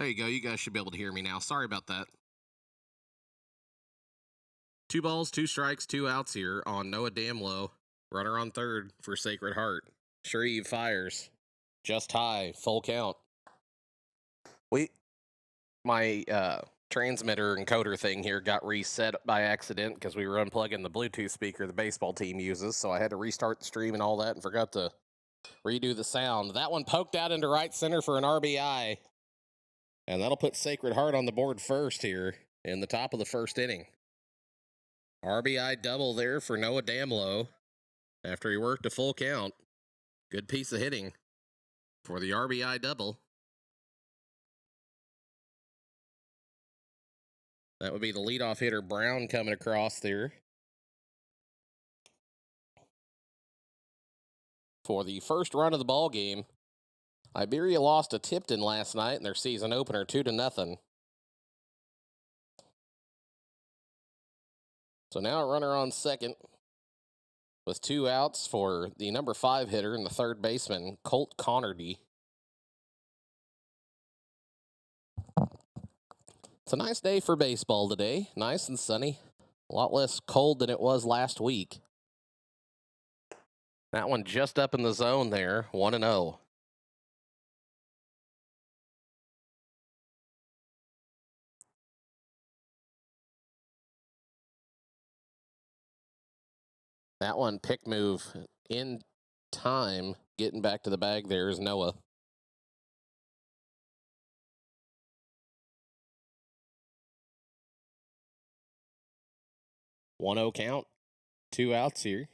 There you go. You guys should be able to hear me now. Sorry about that. 2 balls, 2 strikes, 2 outs here on Noah Damlow. Runner on third for Sacred Heart. Shreve fires. Just high. Full count. My transmitter encoder thing here got reset by accident because we were unplugging the Bluetooth speaker the baseball team uses, so I had to restart the stream and all that and forgot to redo the sound. That one poked out into right center for an RBI. And that'll put Sacred Heart on the board first here in the top of the first inning. RBI double there for Noah Damlow after he worked a full count. Good piece of hitting for the RBI double. That would be the leadoff hitter, Brown, coming across there for the first run of the ball game. Iberia lost to Tipton last night in their season opener 2-0. So now a runner on second with 2 outs for the number 5 hitter and the third baseman, Colt Connerty. It's a nice day for baseball today. Nice and sunny. A lot less cold than it was last week. That one just up in the zone there, 1-0. That one pick move in time. Getting back to the bag there is Noah. One 0 count. 2 outs here.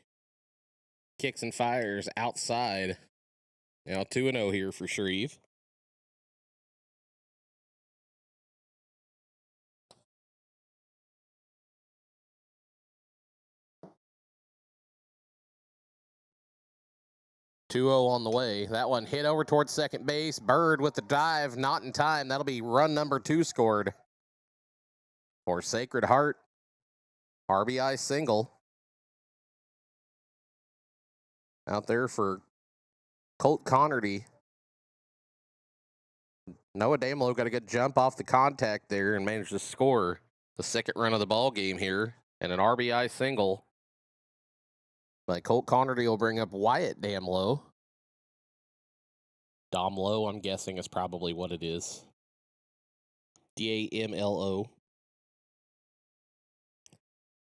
Kicks and fires outside. Now 2-0 here for Shreve. On the way. That one hit over towards second base. Bird with the dive, not in time. That'll be run number 2 scored for Sacred Heart. RBI single. Out there for Colt Connerty. Noah Damlow got a good jump off the contact there and managed to score the second run of the ball game here. And an RBI single by Colt Connerty will bring up Wyatt Damlow. Domlow, I'm guessing, is probably what it is. Damlo.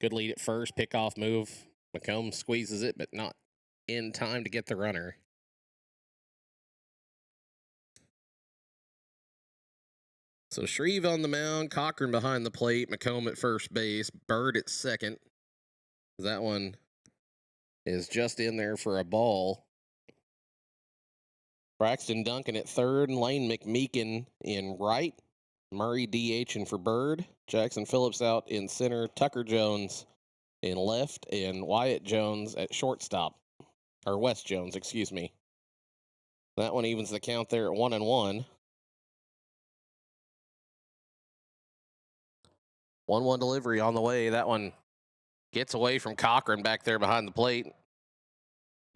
Good lead at first. Pickoff move. McComb squeezes it, but not in time to get the runner. So Shreve on the mound, Cochran behind the plate, McComb at first base, Bird at second. That one is just in there for a ball. Braxton Duncan at third, and Lane McMeekin in right. Murray DHing for Bird. Jackson Phillips out in center. Tucker Jones in left, and Wyatt Jones at shortstop. Or West Jones, excuse me. That one evens the count there at 1-1. 1-1 delivery on the way. That one gets away from Cochran back there behind the plate.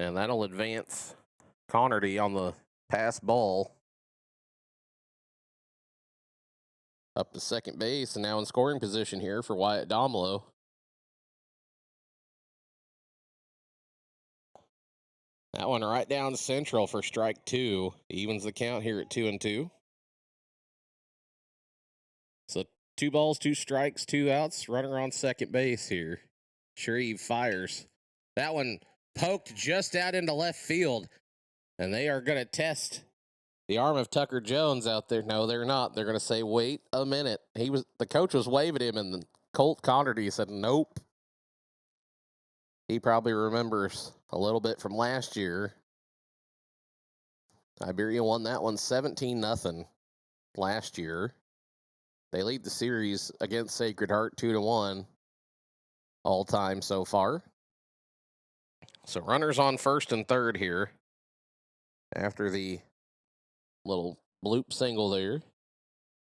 And that'll advance Connerty on the pass ball up to second base, and now in scoring position here for Wyatt Domlow. That one right down central for strike 2. Evens the count here at 2-2. So 2 balls, 2 strikes, 2 outs. Runner on second base here. Shreve fires. That one poked just out into left field. And they are going to test the arm of Tucker Jones out there. No, they're not. They're going to say, wait a minute. The coach was waving him, and Colt Connerty said, nope. He probably remembers a little bit from last year. Iberia won that one 17-0 last year. They lead the series against Sacred Heart 2-1 all time so far. So runners on first and third here after the little bloop single there.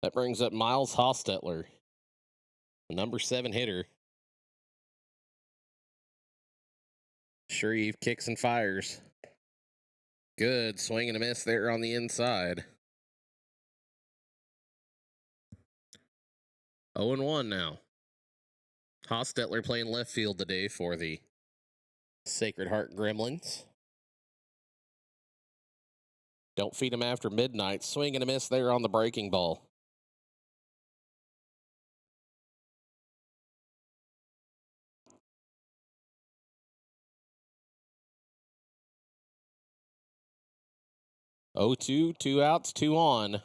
That brings up Miles Hostetler, the number 7 hitter. Shreve kicks and fires. Good swing and a miss there on the inside. 0-1 now. Hostetler playing left field today for the Sacred Heart Gremlins. Don't feed him after midnight. Swing and a miss there on the breaking ball. Oh, 2, 2 outs, 2 on.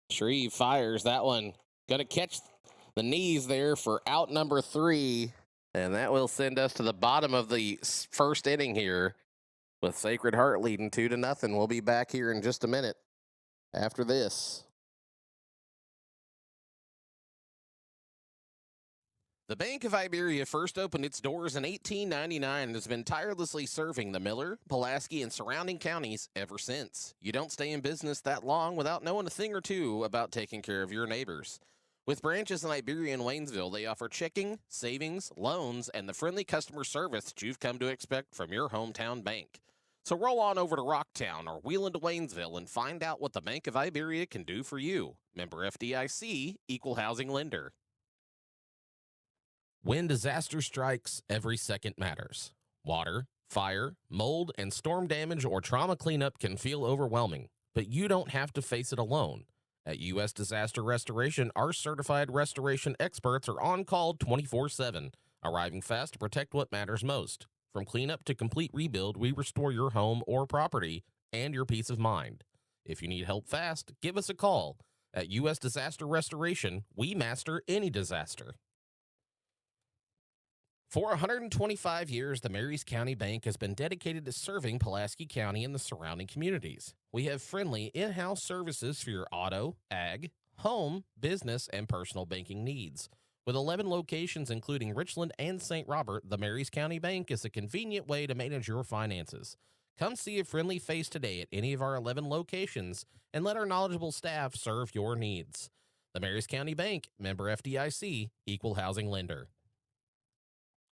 Shreve fires that one. Going to catch the knees there for out number 3. And that will send us to the bottom of the first inning here with Sacred Heart leading 2-0. We'll be back here in just a minute after this. The Bank of Iberia first opened its doors in 1899 and has been tirelessly serving the Miller, Pulaski, and surrounding counties ever since. You don't stay in business that long without knowing a thing or two about taking care of your neighbors. With branches in Iberia and Waynesville, they offer checking, savings, loans, and the friendly customer service that you've come to expect from your hometown bank. So roll on over to Rocktown or wheel into Waynesville and find out what the Bank of Iberia can do for you. Member FDIC, Equal Housing Lender. When disaster strikes, every second matters. Water, fire, mold, and storm damage or trauma cleanup can feel overwhelming, but you don't have to face it alone. At U.S. Disaster Restoration, our certified restoration experts are on call 24/7, arriving fast to protect what matters most. From cleanup to complete rebuild, we restore your home or property and your peace of mind. If you need help fast, give us a call. At U.S. Disaster Restoration, we master any disaster. For 125 years, the Marys County Bank has been dedicated to serving Pulaski County and the surrounding communities. We have friendly in-house services for your auto, ag, home, business, and personal banking needs. With 11 locations including Richland and St. Robert, the Marys County Bank is a convenient way to manage your finances. Come see a friendly face today at any of our 11 locations and let our knowledgeable staff serve your needs. The Marys County Bank, member FDIC, Equal Housing Lender.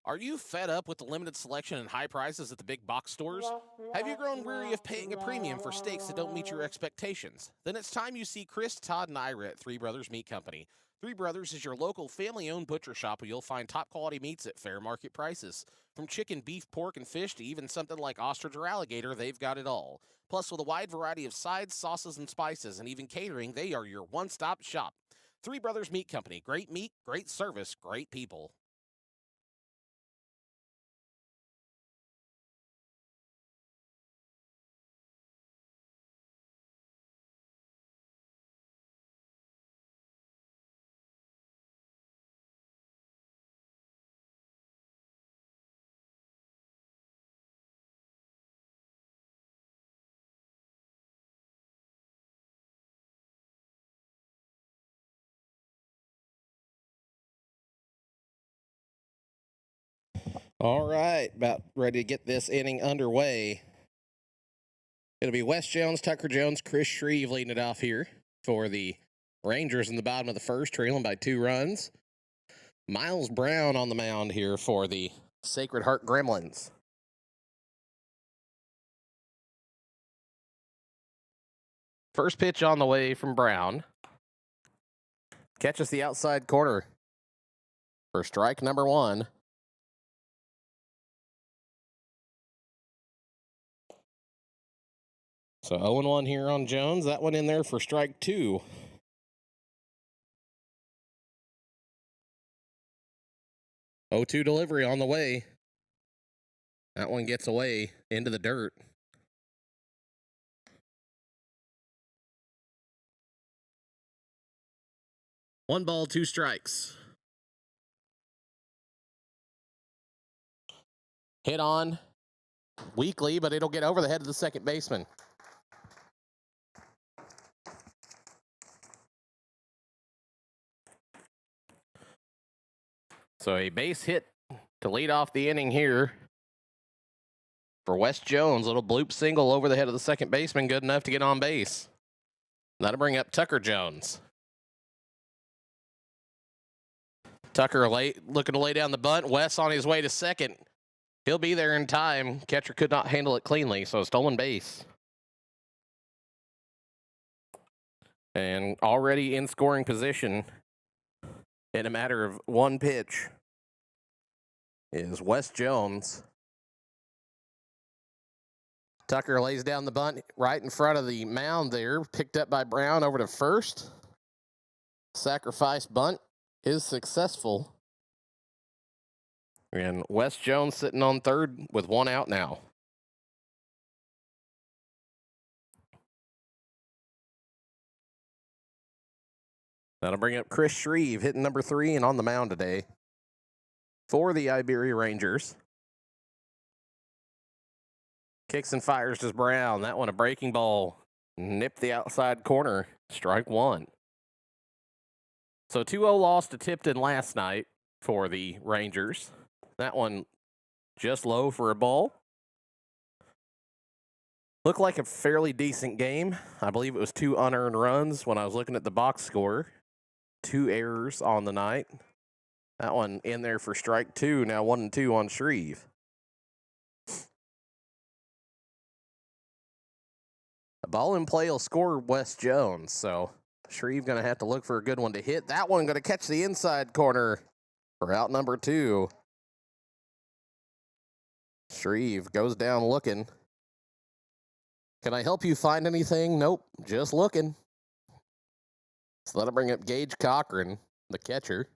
Are you fed up with the limited selection and high prices at the big box stores? Have you grown weary of paying a premium for steaks that don't meet your expectations? Then it's time you see Chris, Todd, and Ira at Three Brothers Meat Company. Three Brothers is your local family-owned butcher shop where you'll find top-quality meats at fair market prices. From chicken, beef, pork, and fish to even something like ostrich or alligator, they've got it all. Plus, with a wide variety of sides, sauces, and spices, and even catering, they are your one-stop shop. Three Brothers Meat Company. Great meat, great service, great people. All right, about ready to get this inning underway. It'll be Wes Jones, Tucker Jones, Chris Shreve leading it off here for the Rangers in the bottom of the first, trailing by 2 runs. Miles Brown on the mound here for the Sacred Heart Gremlins. First pitch on the way from Brown. Catches the outside corner for strike number 1. So 0-1 here on Jones. That one in there for strike 2. Oh, 2 delivery on the way. That one gets away into the dirt. One ball, 2 strikes. Hit on weakly, but it'll get over the head of the second baseman. So a base hit to lead off the inning here for Wes Jones. Little bloop single over the head of the second baseman, good enough to get on base. That'll bring up Tucker Jones. Tucker looking to lay down the bunt. Wes on his way to second. He'll be there in time. Catcher could not handle it cleanly, so stolen base. And already in scoring position in a matter of one pitch is Wes Jones. Tucker lays down the bunt right in front of the mound there, picked up by Brown over to first. Sacrifice bunt is successful. And Wes Jones sitting on third with one out now. That'll bring up Chris Shreve, hitting number 3 and on the mound today for the Iberia Rangers. Kicks and fires to Brown. That one a breaking ball. Nipped the outside corner. Strike one. So 2-0 loss to Tipton last night for the Rangers. That one just low for a ball. Looked like a fairly decent game. I believe it was 2 unearned runs when I was looking at the box score. 2 errors on the night. That one in there for strike 2. Now 1-2 on Shreve. A ball in play will score Wes Jones, so Shreve going to have to look for a good one to hit. That one going to catch the inside corner for out number 2. Shreve goes down looking. Can I help you find anything? Nope, just looking. So that'll bring up Gage Cochran, the catcher.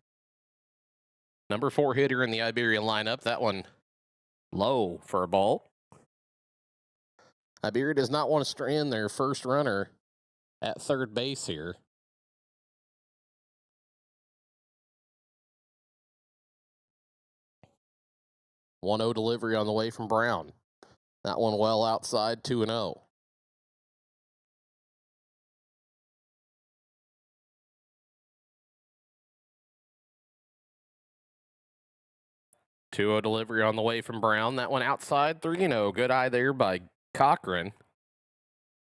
Number 4 hitter in the Iberia lineup. That one low for a ball. Iberia does not want to strand their first runner at third base here. One 0 delivery on the way from Brown. That one well outside, 2-0. Two 0 delivery on the way from Brown. That one outside, 3-0. Good eye there by Cochran,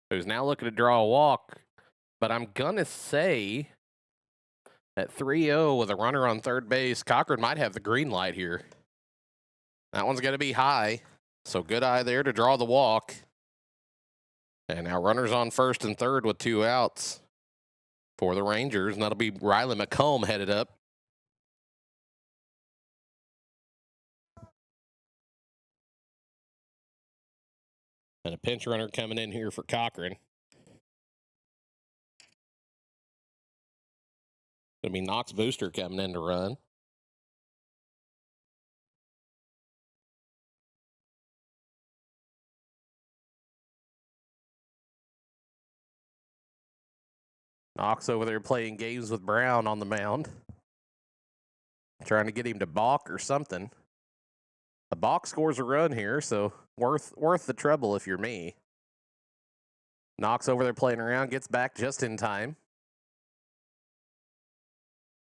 who's now looking to draw a walk. But I'm going to say at 3-0 with a runner on third base, Cochran might have the green light here. That one's going to be high, so good eye there to draw the walk. And now runners on first and third with 2 outs for the Rangers, and that'll be Riley McComb headed up. And a pinch runner coming in here for Cochran. Gonna be Knox Booster coming in to run. Knox over there playing games with Brown on the mound. Trying to get him to balk or something. A balk scores a run here, so worth the trouble if you're me. Knox over there playing around, gets back just in time.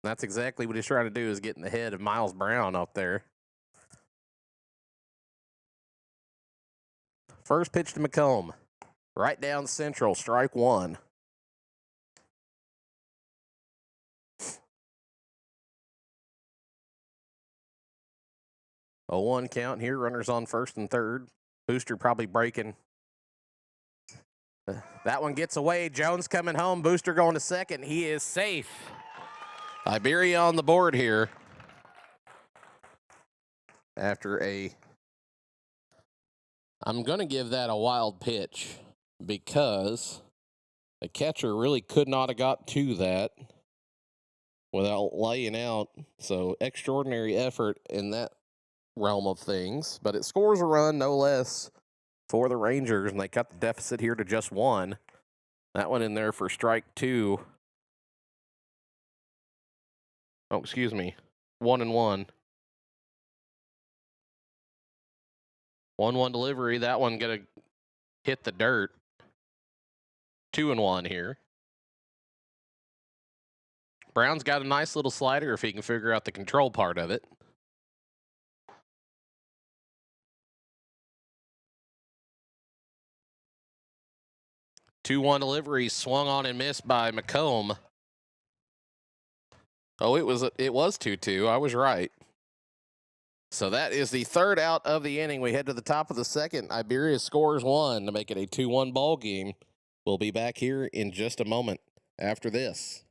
That's exactly what he's trying to do, is get in the head of Miles Brown up there. First pitch to McComb. Right down central, strike 1. A 1 count here, runners on first and third. Booster probably breaking. That one gets away. Jones coming home. Booster going to second. He is safe. Iberia on the board here. After I'm going to give that a wild pitch because the catcher really could not have got to that without laying out. So extraordinary effort in that realm of things. But it scores a run, no less, for the Rangers, and they cut the deficit here to just 1. That one in there for strike 2. Oh, excuse me. 1-1. 1-1 delivery. That one gonna hit the dirt. 2-1 here. Brown's got a nice little slider if he can figure out the control part of it. Two-one delivery swung on and missed by McComb. Oh, it was 2-2. I was right. So that is the third out of the inning. We head to the top of the second. Iberia scores 1 to make it a 2-1 ball game. We'll be back here in just a moment. after this.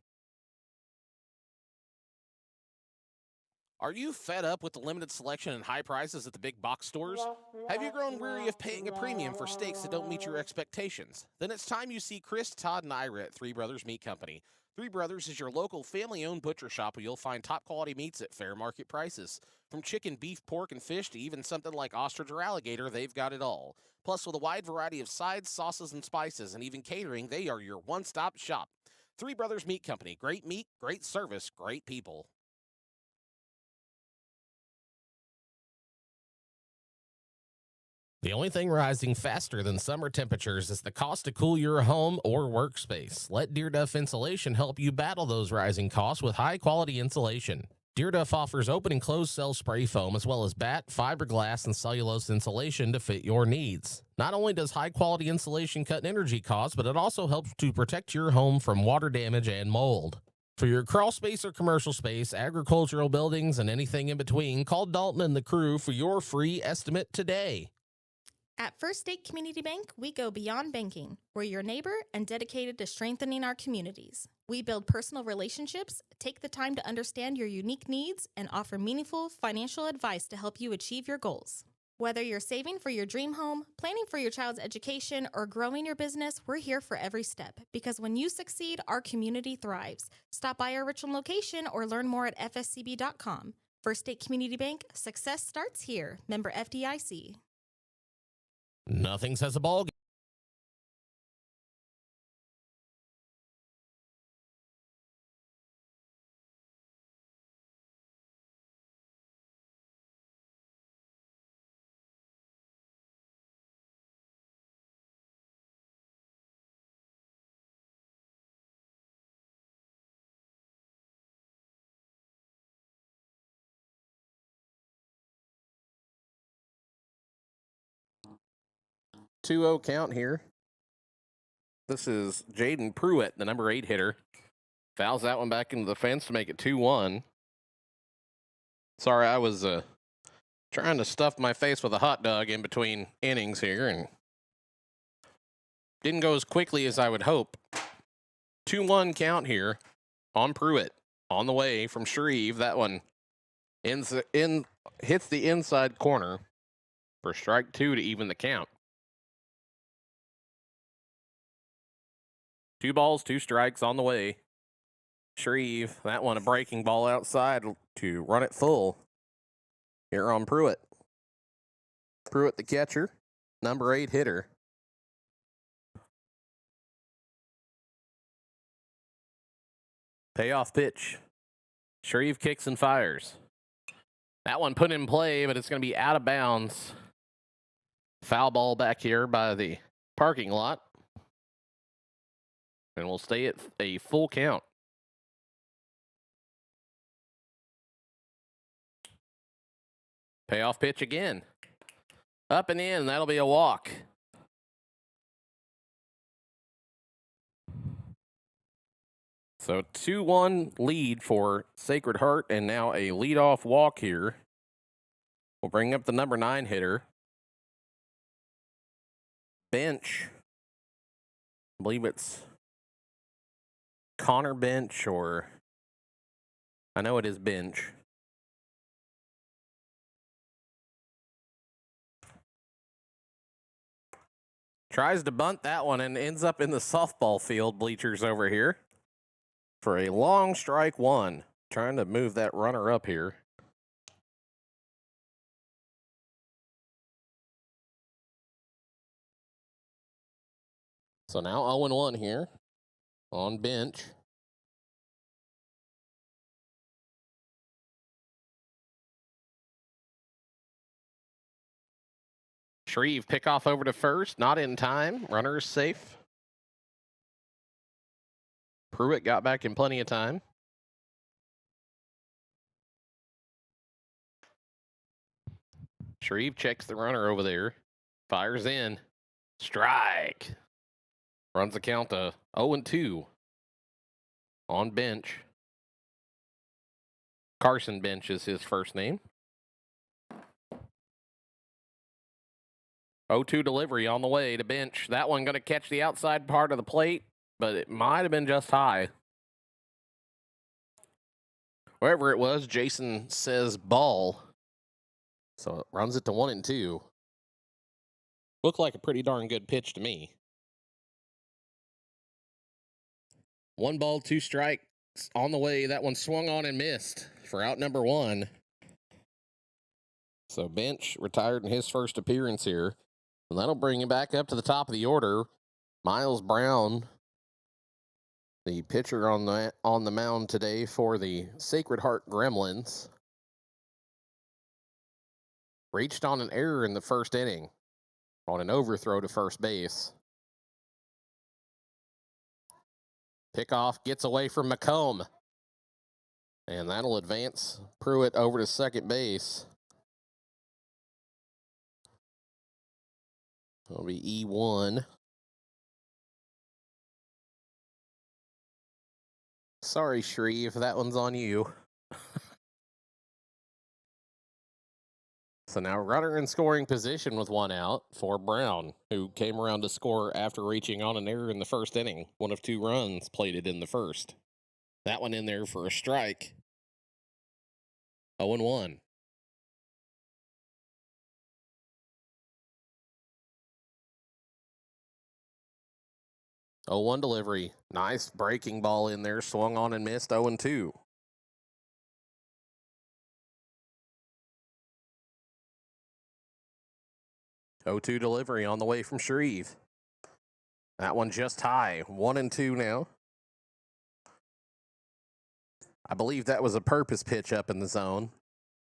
Are you fed up with the limited selection and high prices at the big box stores? Have you grown weary of paying a premium for steaks that don't meet your expectations? Then it's time you see Chris, Todd, and Ira at Three Brothers Meat Company. Three Brothers is your local family-owned butcher shop where you'll find top-quality meats at fair market prices. From chicken, beef, pork, and fish to even something like ostrich or alligator, they've got it all. Plus, with a wide variety of sides, sauces, and spices, and even catering, they are your one-stop shop. Three Brothers Meat Company. Great meat, great service, great people. The only thing rising faster than summer temperatures is the cost to cool your home or workspace. Let Deer Duff Insulation help you battle those rising costs with high-quality insulation. Deer Duff offers open and closed cell spray foam as well as bat, fiberglass, and cellulose insulation to fit your needs. Not only does high-quality insulation cut energy costs, but it also helps to protect your home from water damage and mold. For your crawl space or commercial space, agricultural buildings, and anything in between, call Dalton and the crew for your free estimate today. At First State Community Bank, we go beyond banking. We're your neighbor and dedicated to strengthening our communities. We build personal relationships, take the time to understand your unique needs, and offer meaningful financial advice to help you achieve your goals. Whether you're saving for your dream home, planning for your child's education, or growing your business, we're here for every step. Because when you succeed, our community thrives. Stop by our Richland location or learn more at fscb.com. First State Community Bank, success starts here. Member FDIC. Nothing says a ball game. Two-0 count here. This is Jaden Pruitt, the number 8 hitter. Fouls that one back into the fence to make it 2-1. Sorry, I was trying to stuff my face with a hot dog in between innings here, and didn't go as quickly as I would hope. 2-1 count here on Pruitt. On the way from Shreve. That one hits the inside corner for strike 2 to even the count. 2 balls, 2 strikes on the way. Shreve, that one a breaking ball outside to run it full. Here on Pruitt. Pruitt the catcher, number 8 hitter. Payoff pitch. Shreve kicks and fires. That one put in play, but it's going to be out of bounds. Foul ball back here by the parking lot. And we'll stay at a full count. Payoff pitch again. Up and in. That'll be a walk. So 2-1 lead for Sacred Heart, and now a leadoff walk here. We'll bring up the number 9 hitter. Bench. I believe it's Connor Bench, or I know it is Bench. Tries to bunt that one and ends up in the softball field bleachers over here for a long strike 1. Trying to move that runner up here. So now 0-1 here on Bench. Shreve pickoff over to first, not in time. Runner is safe. Pruitt got back in plenty of time. Shreve checks the runner over there. Fires in. Strike. Runs the count to 0-2 on Bench. Carson Bench is his first name. 0-2 delivery on the way to Bench. That one going to catch the outside part of the plate. but it might have been just high. Wherever it was, Jason says ball. So it runs it to 1-2. Looked like a pretty darn good pitch to me. 1 ball, 2 strikes on the way. That one swung on and missed for out number 1. So Bench retired in his first appearance here. And that'll bring him back up to the top of the order. Miles Brown, the pitcher on the mound today for the Sacred Heart Gremlins, reached on an error in the first inning on an overthrow to first base. Pickoff gets away from McComb. And that'll advance Pruitt over to second base. It'll be E1. Sorry, Shreve, that one's on you. So now runner in scoring position with 1 out for Brown, who came around to score after reaching on an error in the first inning. 1 of 2 runs plated in the first. That one in there for a strike. 0-1. Oh, 1 delivery. Nice breaking ball in there. Swung on and missed. 0-2. Oh, 2 delivery on the way from Shreve. That one just high. 1-2 now. I believe that was a purpose pitch up in the zone.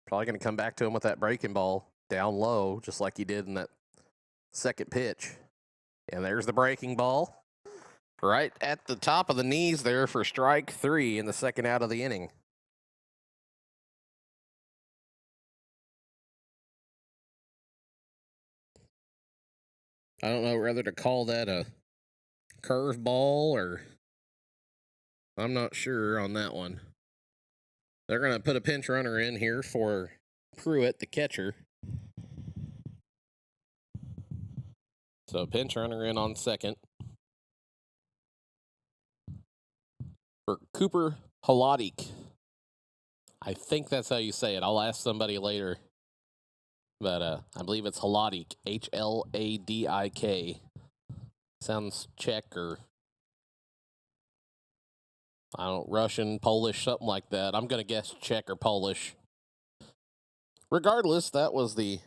Probably going to come back to him with that breaking ball down low, just like he did in that second pitch. And there's the breaking ball. Right at the top of the knees there for strike 3 in the second out of the inning. I don't know whether to call that a curve ball or I'm not sure on that one. They're going to put a pinch runner in here for Pruitt, the catcher. So pinch runner in on second for Cooper Haladik. I think that's how you say it. I'll ask somebody later. But I believe it's Haladik, Hladik. Sounds Czech or, I don't know, Russian, Polish, something like that. I'm going to guess Czech or Polish. Regardless, that was the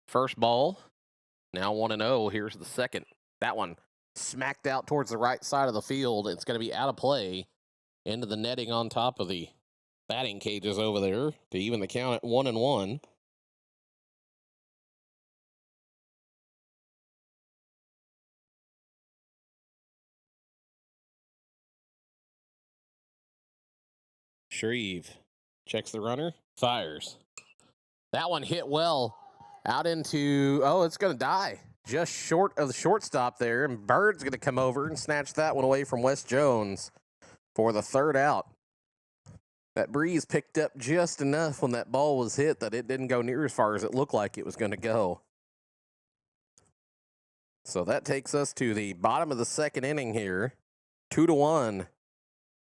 first ball. Now 1-0. Here's the second. That one smacked out towards the right side of the field. It's going to be out of play into the netting on top of the batting cages over there to even the count at 1-1. Shreve checks the runner, fires. That one hit well out into, it's going to die. Just short of the shortstop there, and Bird's going to come over and snatch that one away from Wes Jones for the third out. That breeze picked up just enough when that ball was hit that it didn't go near as far as it looked like it was going to go. So that takes us to the bottom of the second inning here. 2-1.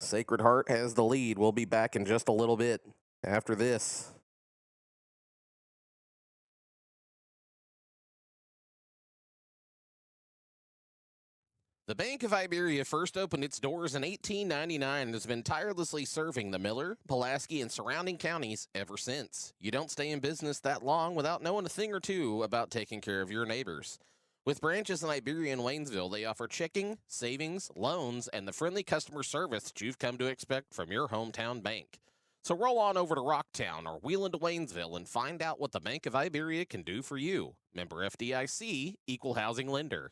Sacred Heart has the lead. We'll be back in just a little bit after this. The Bank of Iberia first opened its doors in 1899 and has been tirelessly serving the Miller, Pulaski, and surrounding counties ever since. You don't stay in business that long without knowing a thing or two about taking care of your neighbors. With branches in Iberia and Waynesville, they offer checking, savings, loans, and the friendly customer service that you've come to expect from your hometown bank. So roll on over to Rocktown or wheel into Waynesville and find out what the Bank of Iberia can do for you. Member FDIC, Equal Housing Lender.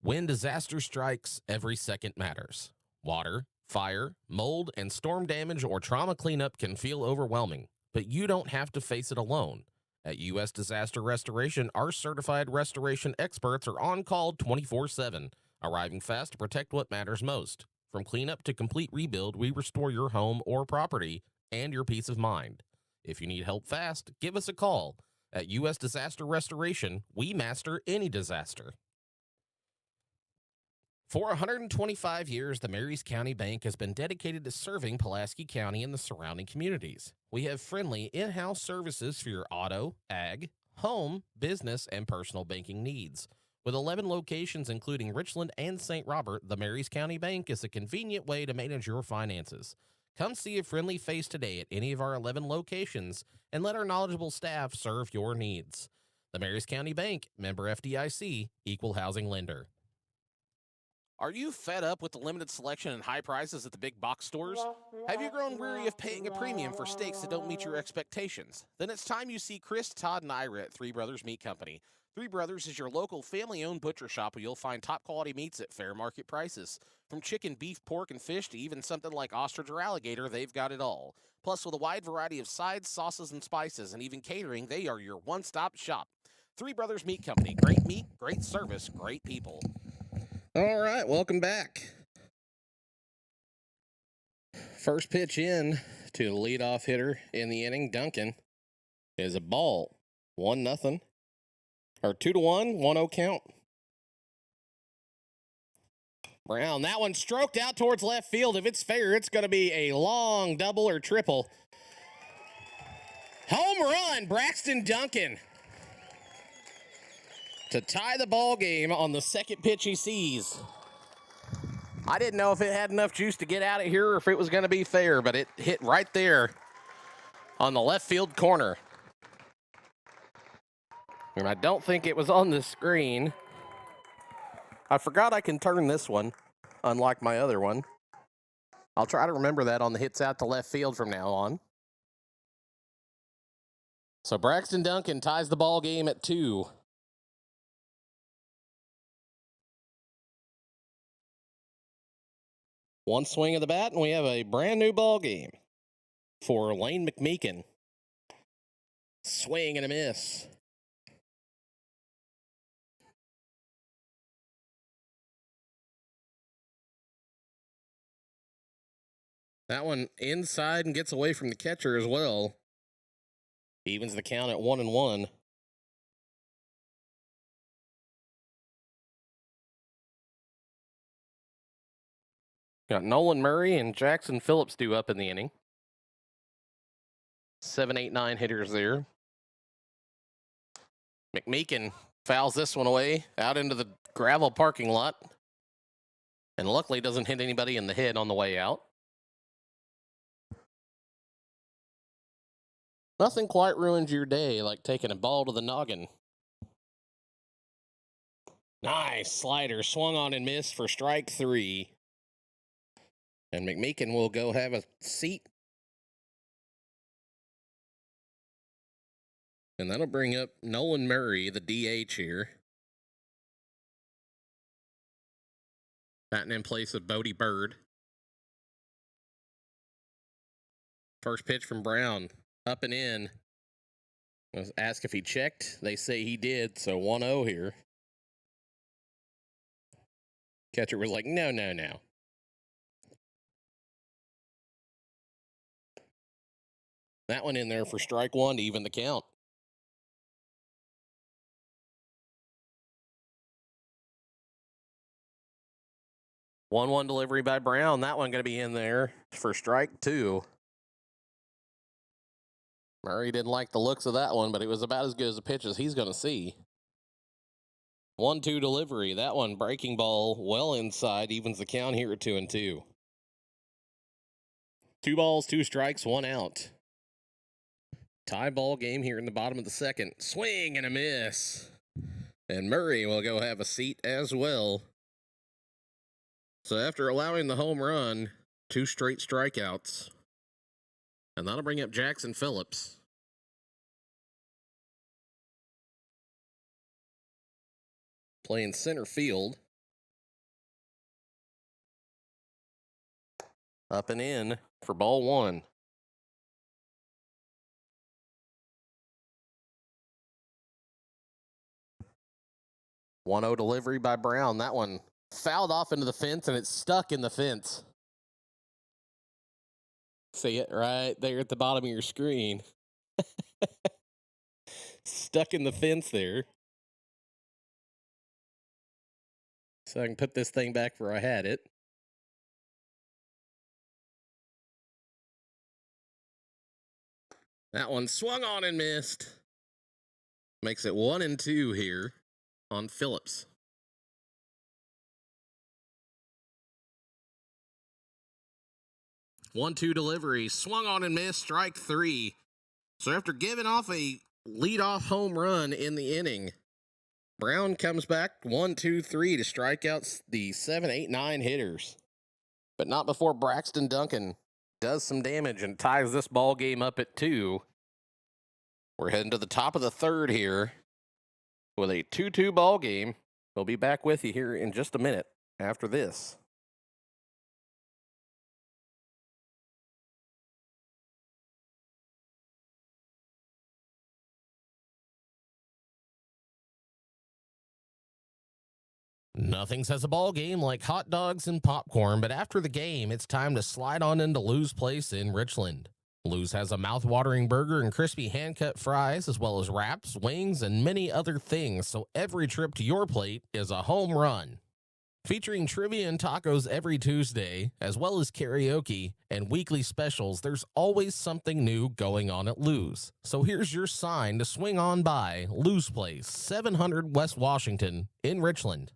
When disaster strikes, every second matters. Water, fire, mold, and storm damage or trauma cleanup can feel overwhelming, but you don't have to face it alone. At U.S. Disaster Restoration, our certified restoration experts are on call 24/7, arriving fast to protect what matters most. From cleanup to complete rebuild, we restore your home or property and your peace of mind. If you need help fast, give us a call. At U.S. Disaster Restoration, we master any disaster. For 125 years, the Marys County Bank has been dedicated to serving Pulaski County and the surrounding communities. We have friendly in-house services for your auto, ag, home, business, and personal banking needs. With 11 locations including Richland and St. Robert, the Marys County Bank is a convenient way to manage your finances. Come see a friendly face today at any of our 11 locations and let our knowledgeable staff serve your needs. The Marys County Bank, member FDIC, equal housing lender. Are you fed up with the limited selection and high prices at the big box stores? Have you grown weary of paying a premium for steaks that don't meet your expectations? Then it's time you see Chris, Todd, and Ira at Three Brothers Meat Company. Three Brothers is your local family-owned butcher shop where you'll find top-quality meats at fair market prices. From chicken, beef, pork, and fish to even something like ostrich or alligator, they've got it all. Plus, with a wide variety of sides, sauces, and spices, and even catering, they are your one-stop shop. Three Brothers Meat Company. Great meat, great service, great people. All right, welcome back. First pitch in to the leadoff hitter in the inning, Duncan, is a ball. 1-0. Or 2-1, 1-0 count. Brown, that one stroked out towards left field. If it's fair, it's going to be a long double or triple. Home run, Braxton Duncan, to tie the ball game on the second pitch he sees. I didn't know if it had enough juice to get out of here or if it was going to be fair, but it hit right there on the left field corner. And I don't think it was on the screen. I forgot I can turn this one, unlike my other one. I'll try to remember that on the hits out to left field from now on. So Braxton Duncan ties the ball game at 2. One swing of the bat, and we have a brand new ball game for Lane McMeekin. Swing and a miss. That one inside and gets away from the catcher as well. Evens the count at 1-1. Got Nolan Murray and Jackson Phillips due up in the inning. 7, 8, 9 hitters there. McMeekin fouls this one away out into the gravel parking lot. And luckily doesn't hit anybody in the head on the way out. Nothing quite ruins your day like taking a ball to the noggin. Nice slider, swung on and missed for strike 3. And McMeekin will go have a seat. And that'll bring up Nolan Murray, the DH here. Batting in place of Bodie Bird. First pitch from Brown, up and in. I was asked if he checked. They say he did, so 1-0 here. Catcher was like, no. That one in there for strike 1 to even the count. One delivery by Brown. That one going to be in there for strike 2. Murray didn't like the looks of that one, but it was about as good as a pitch as he's going to see. 1-2 delivery. That one breaking ball well inside, evens the count here at 2-2. 2 balls, 2 strikes, 1 out. Tie ball game here in the bottom of the second. Swing and a miss. And Murray will go have a seat as well. So after allowing the home run, 2 straight strikeouts. And that'll bring up Jackson Phillips. Playing center field. Up and in for ball 1. One 0 delivery by Brown. That one fouled off into the fence, and it's stuck in the fence. See it right there at the bottom of your screen. Stuck in the fence there. so I can put this thing back where I had it. That one swung on and missed. Makes it 1-2 here on Phillips. 1-2 delivery, swung on and missed, strike 3. So after giving off a leadoff home run in the inning, Brown comes back 1, 2, 3 to strike out the 7, 8, 9 hitters. But not before Braxton Duncan does some damage and ties this ball game up at 2. We're heading to the top of the third here with a 2-2 ball game. We'll be back with you here in just a minute after this. Nothing says a ball game like hot dogs and popcorn, but after the game, it's time to slide on into Lou's Place in Richland. Lou's has a mouth-watering burger and crispy hand-cut fries, as well as wraps, wings, and many other things, so every trip to your plate is a home run. Featuring trivia and tacos every Tuesday, as well as karaoke and weekly specials, there's always something new going on at Lou's. So here's your sign to swing on by Lou's Place, 700 West Washington in Richland.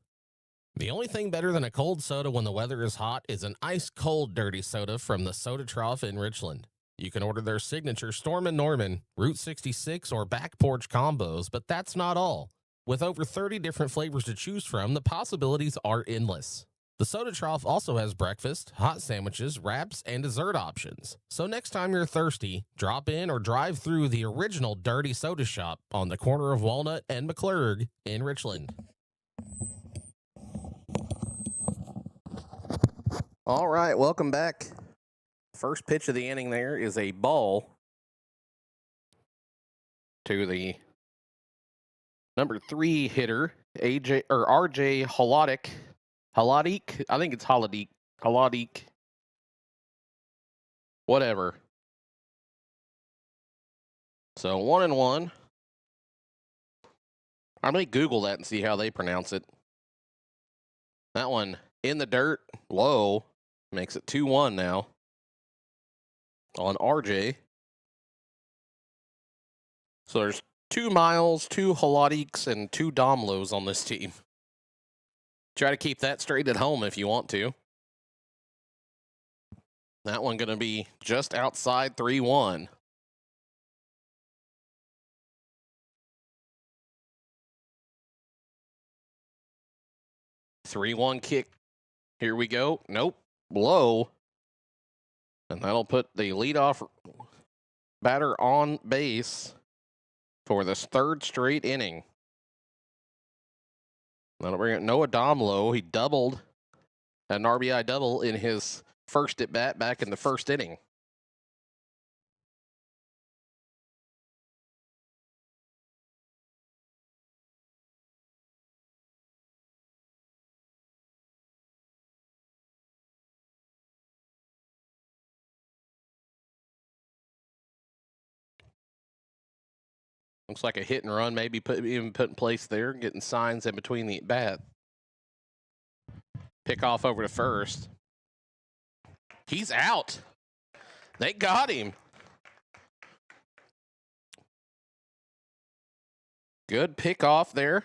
The only thing better than a cold soda when the weather is hot is an ice-cold dirty soda from the Soda Trough in Richland. You can order their signature Storm and Norman, Route 66, or Back Porch combos, but that's not all. With over 30 different flavors to choose from, the possibilities are endless. The Soda Trough also has breakfast, hot sandwiches, wraps, and dessert options. So next time you're thirsty, drop in or drive through the original Dirty Soda Shop on the corner of Walnut and McClurg in Richland. All right, welcome back. First pitch of the inning there is a ball to the number 3 hitter, RJ Haladik. I think it's Haladik. Whatever. So 1-1. I may Google that and see how they pronounce it. That one in the dirt, low, makes it 2-1 now on RJ. So there's 2 Miles, 2 Haladiks, and 2 Domlos on this team. Try to keep that straight at home if you want to. That one going to be just outside 3-1. Three-one kick. Here we go. Nope. Low. And that'll put the leadoff batter on base for this 3rd straight inning. That'll bring it Noah Domlo. He doubled an RBI double in his first at bat back in the 1st inning. Looks like a hit and run maybe even put in place there, getting signs in between the bat. Pick off over to first. He's out. They got him. Good pick off there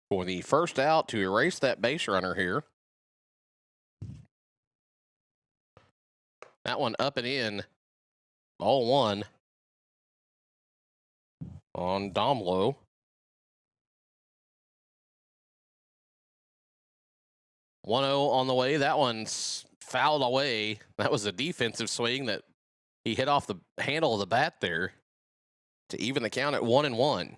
for the first out to erase that base runner here. That one up and in. Ball 1 on Domlo. 1-0 on the way. That one's fouled away. That was a defensive swing that he hit off the handle of the bat there to even the count at 1-1.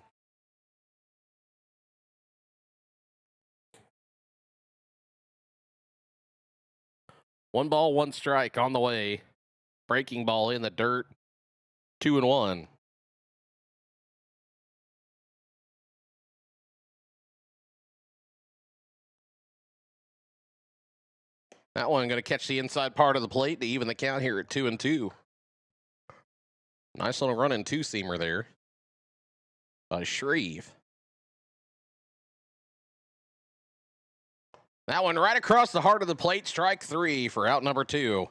One ball, one strike on the way. Breaking ball in the dirt. 2-1. That one going to catch the inside part of the plate to even the count here at 2-2. Nice little running 2-seamer there by Shreve. That one right across the heart of the plate, strike 3 for out number 2.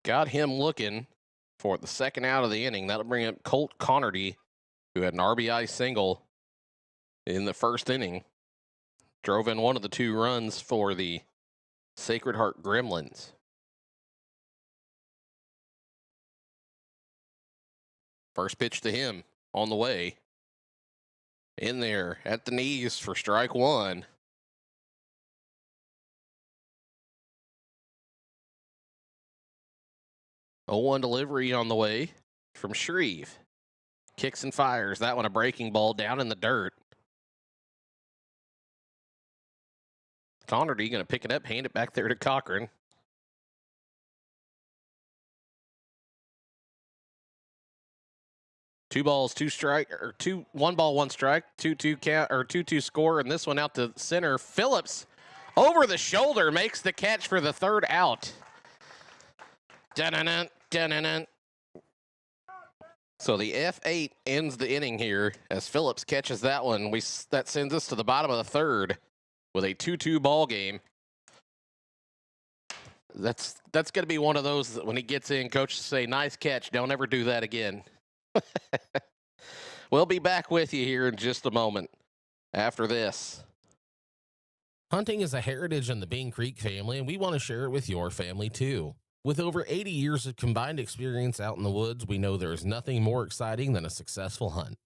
Got him looking for the second out of the inning. That'll bring up Colt Connerty, who had an RBI single in the first inning. Drove in one of the 2 runs for the Sacred Heart Gremlins. First pitch to him on the way. In there at the knees for strike 1. 0-1 delivery on the way from Shreve. Kicks and fires. That one a breaking ball down in the dirt. Connerty going to pick it up, hand it back there to Cochran. 2 balls, 2 strike, or 1 ball, 1 strike, 2-2 count, or 2-2 score, and this one out to center. Phillips over the shoulder makes the catch for the 3rd out. Dun-dun-dun, dun-dun-dun. So the F8 ends the inning here as Phillips catches that one. That sends us to the bottom of the 3rd with a 2-2 ball game. That's going to be one of those that when he gets in, coaches say, nice catch, don't ever do that again. We'll be back with you here in just a moment after this. Hunting is a heritage in the Bing Creek family, and we want to share it with your family too. With over 80 years of combined experience out in the woods, we know there's nothing more exciting than a successful hunt.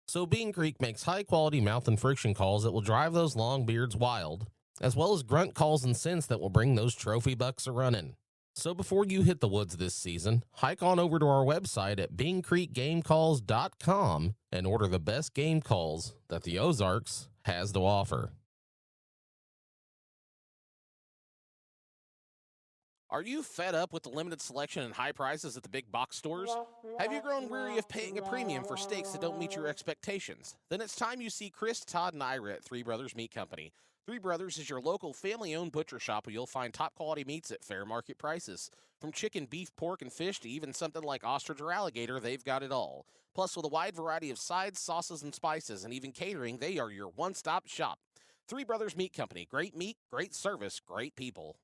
So Bing Creek makes high-quality mouth and friction calls that will drive those long beards wild, as well as grunt calls and scents that will bring those trophy bucks a-running. So before you hit the woods this season, hike on over to our website at bingcreekgamecalls.com and order the best game calls that the Ozarks has to offer. Are you fed up with the limited selection and high prices at the big box stores? Have you grown weary of paying a premium for steaks that don't meet your expectations? Then it's time you see Chris, Todd, and Ira at Three Brothers Meat Company. Three Brothers is your local family-owned butcher shop where you'll find top-quality meats at fair market prices. From chicken, beef, pork, and fish to even something like ostrich or alligator, they've got it all. Plus, with a wide variety of sides, sauces, and spices, and even catering, they are your one-stop shop. Three Brothers Meat Company. Great meat, great service, great people.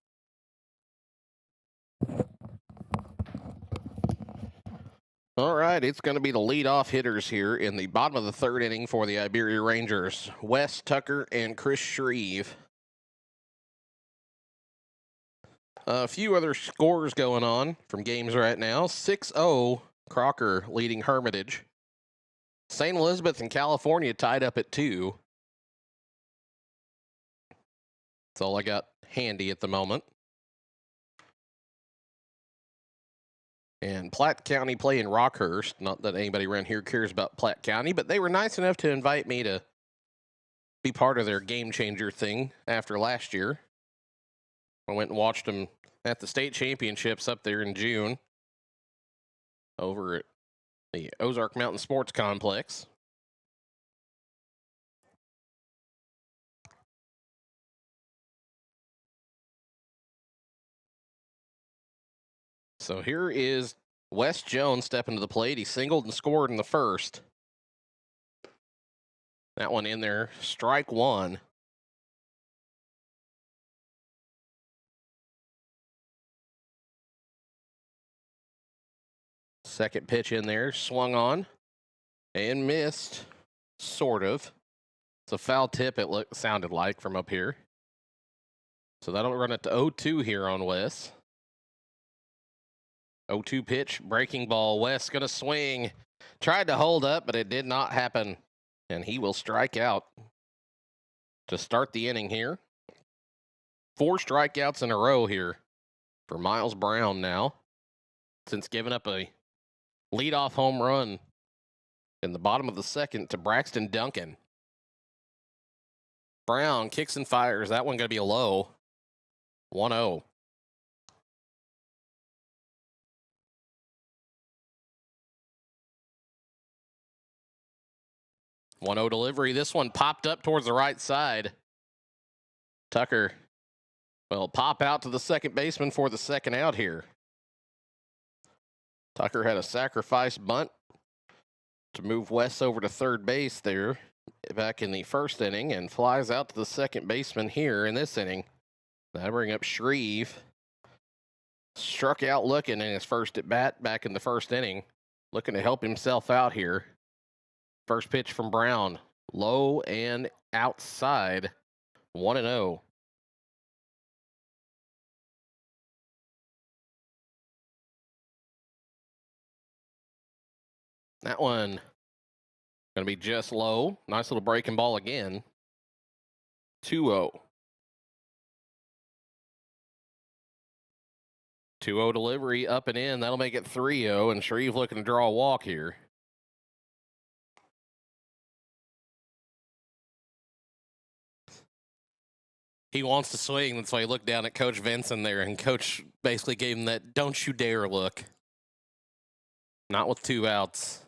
All right, it's going to be the leadoff hitters here in the bottom of the 3rd inning for the Iberia Rangers. Wes Tucker and Chris Shreve. A few other scores going on from games right now. 6-0, Crocker leading Hermitage. St. Elizabeth and California tied up at 2. That's all I got handy at the moment. And Platte County playing Rockhurst. Not that anybody around here cares about Platte County, but they were nice enough to invite me to be part of their game changer thing after last year. I went and watched them at the state championships up there in June over at the Ozark Mountain Sports Complex. So here is Wes Jones stepping to the plate. He singled and scored in the first. That one in there. Strike 1. Second pitch in there. Swung on and missed. Sort of. It's a foul tip, it sounded like from up here. So that'll run it to 0-2 here on Wes. 0-2 pitch, breaking ball. Wes going to swing. Tried to hold up, but it did not happen. And he will strike out to start the inning here. 4 strikeouts in a row here for Miles Brown now, since giving up a leadoff home run in the bottom of the 2nd to Braxton Duncan. Brown kicks and fires. That one going to be a low. 1-0. 1-0 delivery. This one popped up towards the right side. Tucker will pop out to the second baseman for the second out here. Tucker had a sacrifice bunt to move Wes over to third base there back in the first inning and flies out to the second baseman here in this inning. That'll bring up Shreve. Struck out looking in his first at bat back in the first inning, looking to help himself out here. First pitch from Brown, low and outside, 1-0. That one going to be just low. Nice little breaking ball again. 2-0. 2-0 delivery up and in. That'll make it 3-0, and Shreve looking to draw a walk here. He wants to swing. That's why he looked down at Coach Vinson there, and Coach basically gave him that don't you dare look. Not with 2 outs.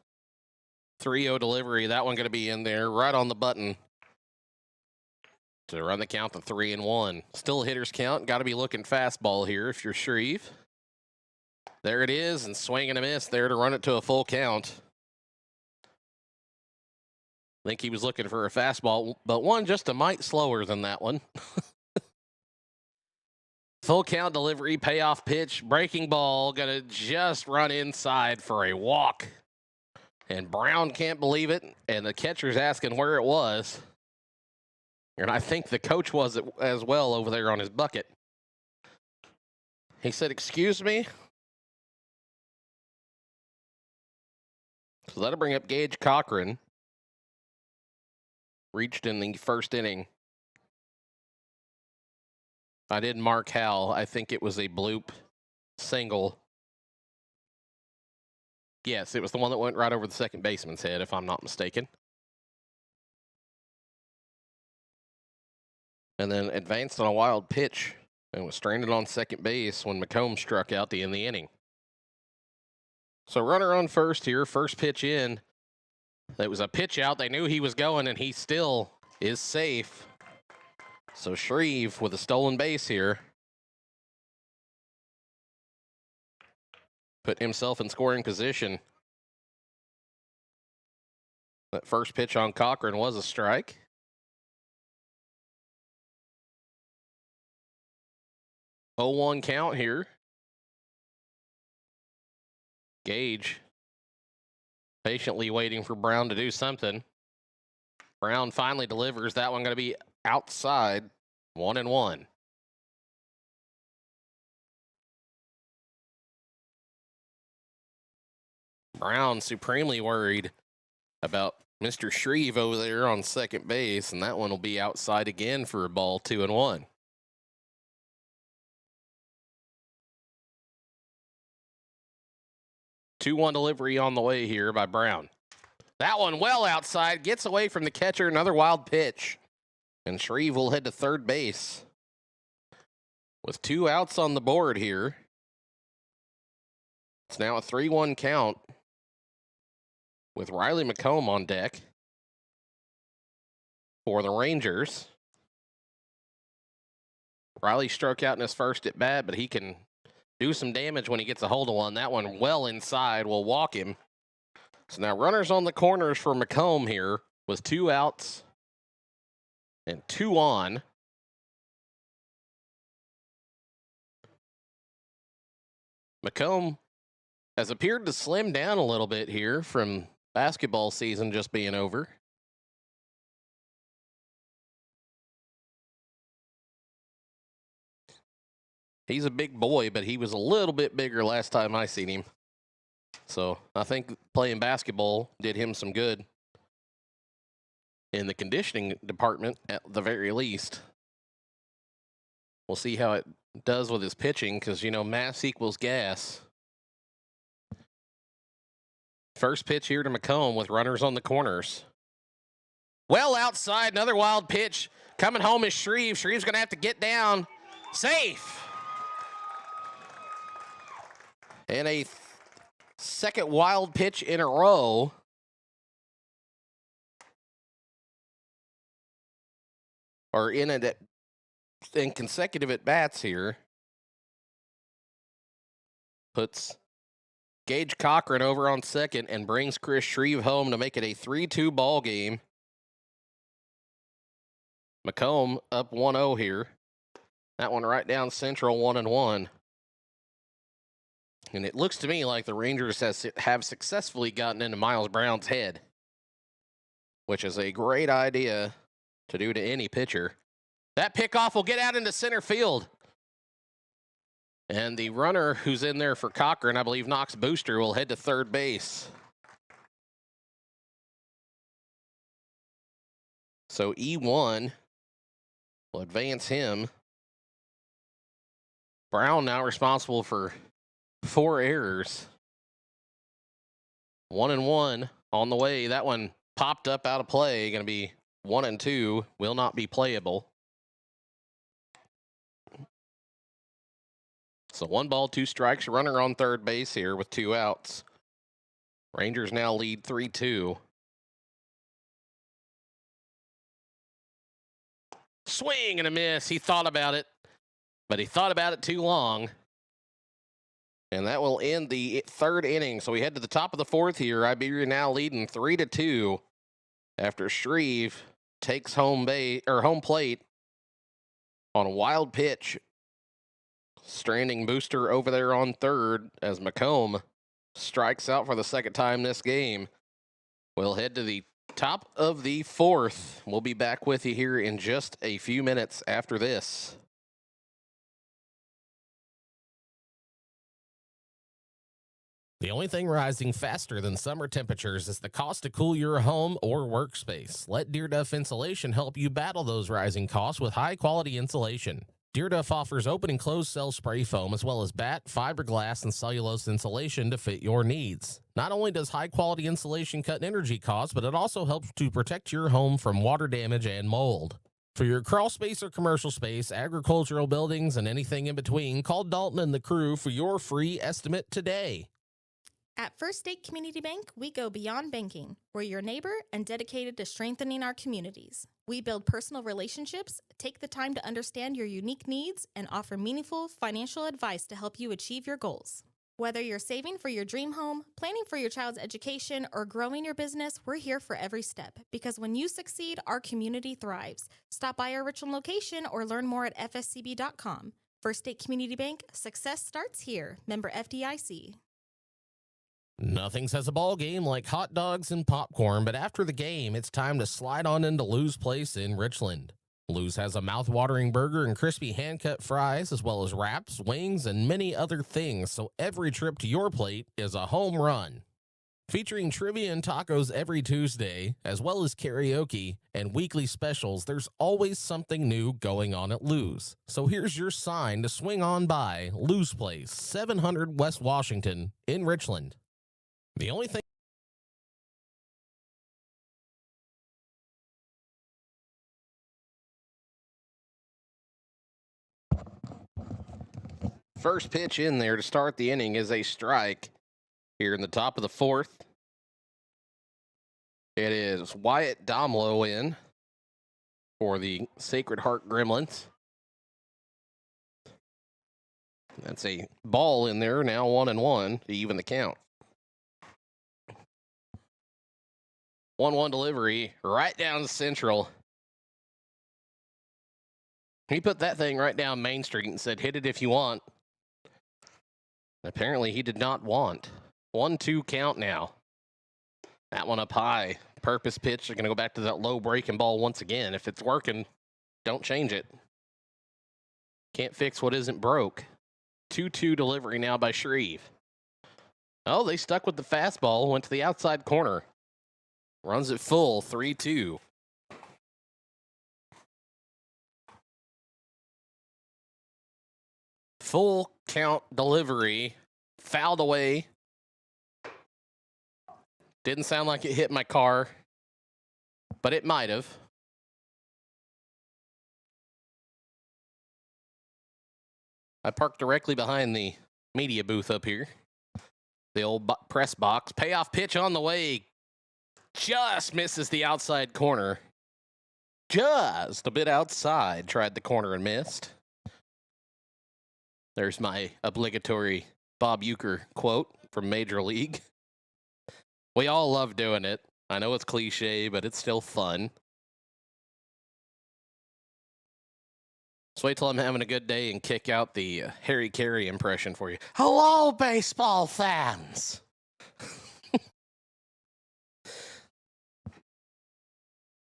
3-0 delivery. That one going to be in there right on the button to run the count to 3-1. Still a hitter's count. Got to be looking fastball here if you're Shreve. There it is, and swing and a miss there to run it to a full count. I think he was looking for a fastball, but one just a mite slower than that one. Full count delivery, payoff pitch, breaking ball, gonna just run inside for a walk. And Brown can't believe it, and the catcher's asking where it was. And I think the coach was as well over there on his bucket. He said, "Excuse me?" So that'll bring up Gage Cochran. Reached in the first inning. I did mark Hal. I think it was a bloop single. Yes, it was the one that went right over the second baseman's head, if I'm not mistaken. And then advanced on a wild pitch and was stranded on second base when McComb struck out to end the inning. So runner on first here, first pitch in. It was a pitch out. They knew he was going, and he still is safe. So Shreve with a stolen base here. Put himself in scoring position. That first pitch on Cochran was a strike. Oh, 0-1 count here. Gage patiently waiting for Brown to do something. Brown finally delivers. That one going to be outside, 1-1. Brown supremely worried about Mr. Shreve over there on second base, and that one will be outside again for a ball, 2-1. Two-one delivery on the way here by Brown. That one well outside, gets away from the catcher, another wild pitch. And Shreve will head to third base. With 2 outs on the board here. It's now a 3-1 count with Riley McComb on deck for the Rangers. Riley struck out in his first at bat, but he can do some damage when he gets a hold of one. That one well inside will walk him. So now runners on the corners for McComb here with 2 outs and 2 on. McComb has appeared to slim down a little bit here from basketball season just being over. He's a big boy, but he was a little bit bigger last time I seen him. So I think playing basketball did him some good in the conditioning department at the very least. We'll see how it does with his pitching because, you know, mass equals gas. First pitch here to McComb with runners on the corners. Well outside, another wild pitch. Coming home is Shreve. Shreve's going to have to get down. Safe. And a second wild pitch in a row. Or in consecutive at-bats here. Puts Gage Cochran over on second and brings Chris Shreve home to make it a 3-2 ball game. Macomb up 1-0 here. That one right down central, 1-1. And it looks to me like the Rangers have successfully gotten into Miles Brown's head, which is a great idea to do to any pitcher. That pickoff will get out into center field. And the runner who's in there for Cochran, I believe Knox Booster, will head to third base. So E1 will advance him. Brown now responsible for 4 errors. 1-1 on the way. That one popped up out of play. Going to be 1-2. Will not be playable. So 1 ball, 2 strikes. Runner on third base here with 2 outs. Rangers now lead 3-2. Swing and a miss. He thought about it, but he thought about it too long. And that will end the 3rd inning. So we head to the top of the 4th here. Iberia now leading 3-2 after Shreve takes home plate on a wild pitch, stranding Booster over there on third as Macomb strikes out for the 2nd time this game. We'll head to the top of the 4th. We'll be back with you here in just a few minutes after this. The only thing rising faster than summer temperatures is the cost to cool your home or workspace. Let Deer Duff Insulation help you battle those rising costs with high-quality insulation. Deer Duff offers open and closed cell spray foam as well as bat, fiberglass, and cellulose insulation to fit your needs. Not only does high-quality insulation cut energy costs, but it also helps to protect your home from water damage and mold. For your crawl space or commercial space, agricultural buildings, and anything in between, call Dalton and the crew for your free estimate today. At First State Community Bank, we go beyond banking. We're your neighbor and dedicated to strengthening our communities. We build personal relationships, take the time to understand your unique needs, and offer meaningful financial advice to help you achieve your goals. Whether you're saving for your dream home, planning for your child's education, or growing your business, we're here for every step. Because when you succeed, our community thrives. Stop by our Richland location or learn more at fscb.com. First State Community Bank, success starts here. Member FDIC. Nothing says a ball game like hot dogs and popcorn, but after the game, it's time to slide on into Lou's Place in Richland. Lou's has a mouth-watering burger and crispy hand-cut fries, as well as wraps, wings, and many other things, so every trip to your plate is a home run. Featuring trivia and tacos every Tuesday, as well as karaoke and weekly specials, there's always something new going on at Lou's. So here's your sign to swing on by Lou's Place, 700 West Washington in Richland. The only thing First pitch in there to start the inning is a strike here in the top of the 4th. It is Wyatt Domlo in for the Sacred Heart Gremlins. That's a ball in there, now 1-1 to even the count. 1-1 delivery right down the central. He put that thing right down Main Street and said, hit it if you want. Apparently he did not want. 1-2 count now. That one up high. Purpose pitch. They're going to go back to that low breaking ball once again. If it's working, don't change it. Can't fix what isn't broke. 2-2 delivery now by Shreve. Oh, they stuck with the fastball. Went to the outside corner. Runs it full, 3-2. Full count delivery. Fouled away. Didn't sound like it hit my car, but it might have. I parked directly behind the media booth up here. The old press box. Payoff pitch on the way. Just misses the outside corner. Just a bit outside. Tried the corner and missed. There's my obligatory Bob Uecker quote from Major League. We all love doing it. I know it's cliche, but it's still fun. Just wait till I'm having a good day and kick out the Harry Carey impression for you. Hello, baseball fans.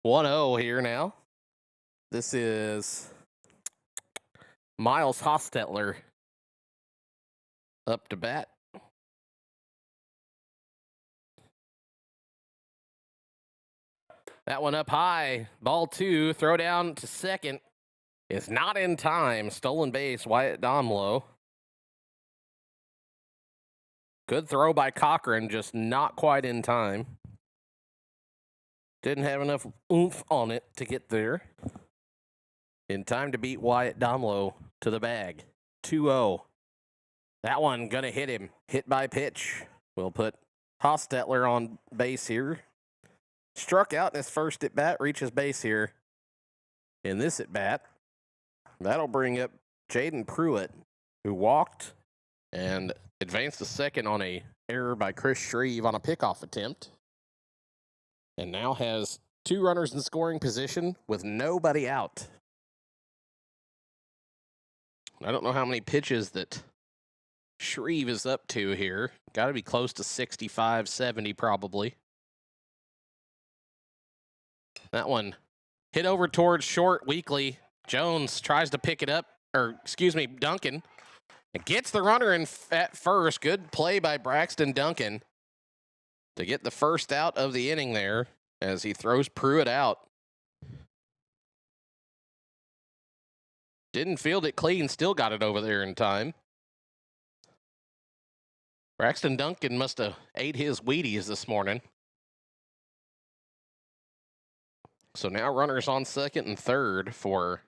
1-0 here now. This is Miles Hostetler up to bat. That one up high. Ball 2. Throw down to second. Is not in time. Stolen base. Wyatt Domlo. Good throw by Cochran. Just not quite in time. Didn't have enough oomph on it to get there. In time to beat Wyatt Domlo to the bag. 2-0. That one gonna hit him. Hit by pitch. We'll put Hostetler on base here. Struck out in his first at bat. Reaches base here in this at bat. That'll bring up Jaden Pruitt, who walked and advanced to second on a error by Chris Shreve on a pickoff attempt. And now has 2 runners in scoring position with nobody out. I don't know how many pitches that Shreve is up to here. Got to be close to 65, 70 probably. That one hit over towards short weakly. Jones tries to pick it up, Duncan. It gets the runner in at first. Good play by Braxton Duncan to get the first out of the inning there as he throws Pruitt out. Didn't field it clean, still got it over there in time. Braxton Duncan must have ate his Wheaties this morning. So now runners on second and third for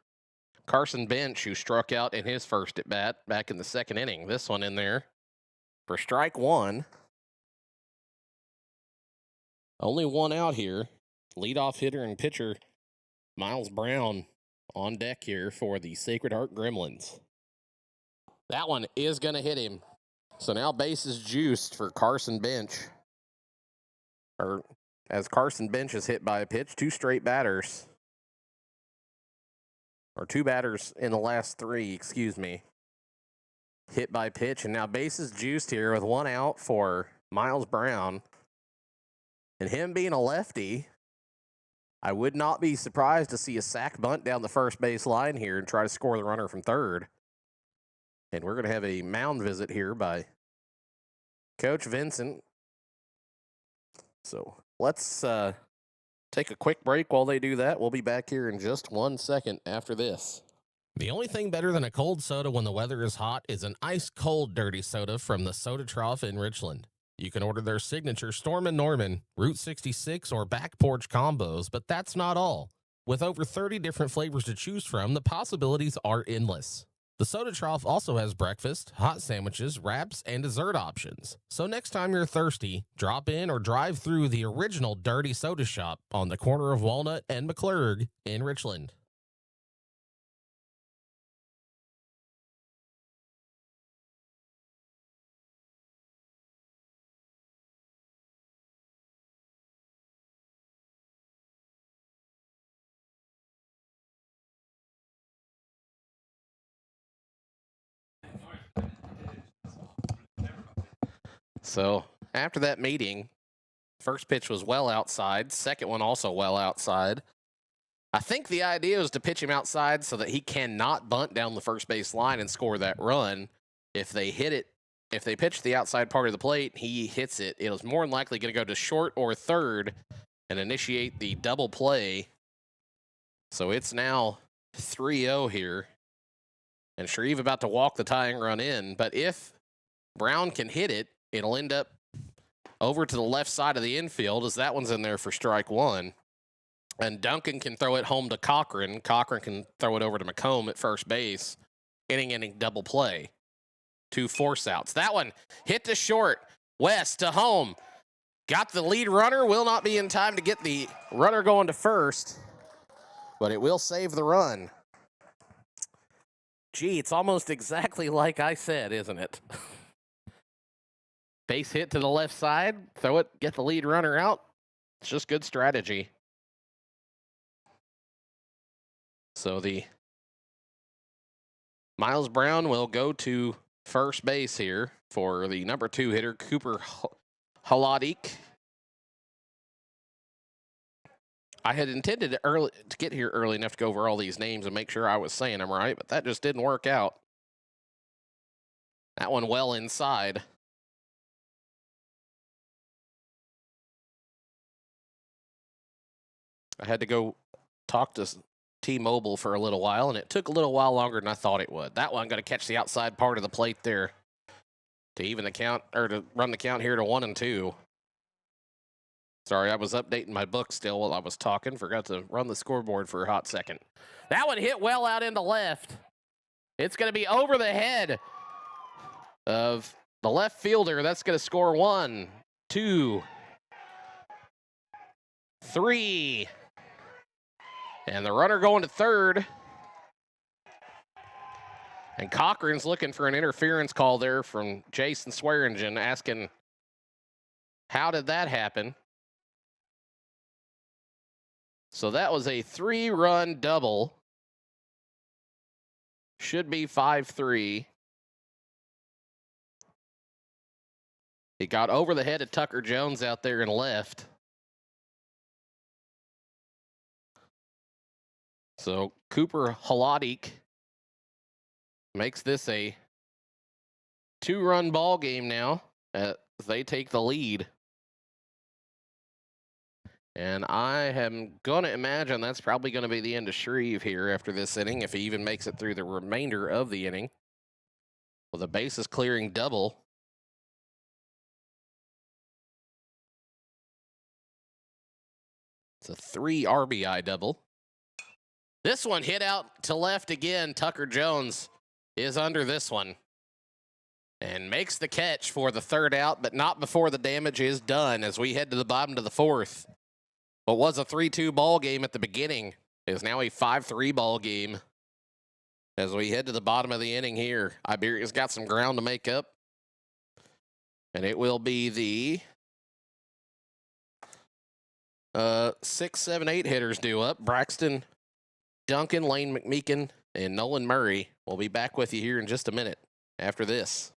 Carson Bench, who struck out in his first at bat back in the second inning. This one in there for strike 1. Only one out here. Leadoff hitter and pitcher Miles Brown on deck here for the Sacred Heart Gremlins. That one is going to hit him. So now base is juiced for Carson Bench. As Carson Bench is hit by a pitch, 2 straight batters. Or 2 batters in the last 3, hit by pitch. And now base is juiced here with 1 out for Miles Brown. And him being a lefty, I would not be surprised to see a sac bunt down the first base line here and try to score the runner from third. And we're going to have a mound visit here by Coach Vincent. So let's take a quick break while they do that. We'll be back here in just 1 second after this. The only thing better than a cold soda when the weather is hot is an ice-cold dirty soda from the Soda Trough in Richland. You can order their signature Storm and Norman, Route 66, or Back Porch combos, but that's not all. With over 30 different flavors to choose from, the possibilities are endless. The Soda Trough also has breakfast, hot sandwiches, wraps, and dessert options. So next time you're thirsty, drop in or drive through the original Dirty Soda Shop on the corner of Walnut and McClurg in Richland. So after that meeting, first pitch was well outside. Second one also well outside. I think the idea was to pitch him outside so that he cannot bunt down the first base line and score that run. If they pitch the outside part of the plate, he hits it. It was more than likely going to go to short or third and initiate the double play. So it's now 3-0 here. And Shreve about to walk the tying run in. But if Brown can hit it, it'll end up over to the left side of the infield as that one's in there for strike 1. And Duncan can throw it home to Cochran. Cochran can throw it over to McComb at first base. Inning double play. 2 force outs. That one hit to short. West to home. Got the lead runner. Will not be in time to get the runner going to first. But it will save the run. Gee, it's almost exactly like I said, isn't it? base hit to the left side, throw it, get the lead runner out. It's just good strategy. So the Miles Brown will go to first base here for the number 2 hitter, Cooper Haladik. I had intended to get here early enough to go over all these names and make sure I was saying them right, but that just didn't work out. That one well inside. I had to go talk to T-Mobile for a little while, and it took a little while longer than I thought it would. That one got to catch the outside part of the plate there to even the count, or to run the count here to 1-2. Sorry, I was updating my book still while I was talking. Forgot to run the scoreboard for a hot second. That one hit well out into left. It's going to be over the head of the left fielder. That's going to score 1, 2, 3. And the runner going to third. And Cochran's looking for an interference call there from Jason Swearingen, asking, how did that happen? So that was a 3-run double. Should be 5-3. He got over the head of Tucker Jones out there and left. So Cooper Haladik makes this a 2-run ball game now as they take the lead. And I am going to imagine that's probably going to be the end of Shreve here after this inning, if he even makes it through the remainder of the inning. With a bases clearing double. It's a 3 RBI double. This one hit out to left again. Tucker Jones is under this one. And makes the catch for the 3rd out, but not before the damage is done as we head to the bottom of the 4th. What was a 3-2 ball game at the beginning is now a 5-3 ball game as we head to the bottom of the inning here. Iberia's got some ground to make up. And it will be the 6, 7, 8 hitters due up. Braxton Duncan, Lane McMeekin, and Nolan Murray. We'll be back with you here in just a minute after this.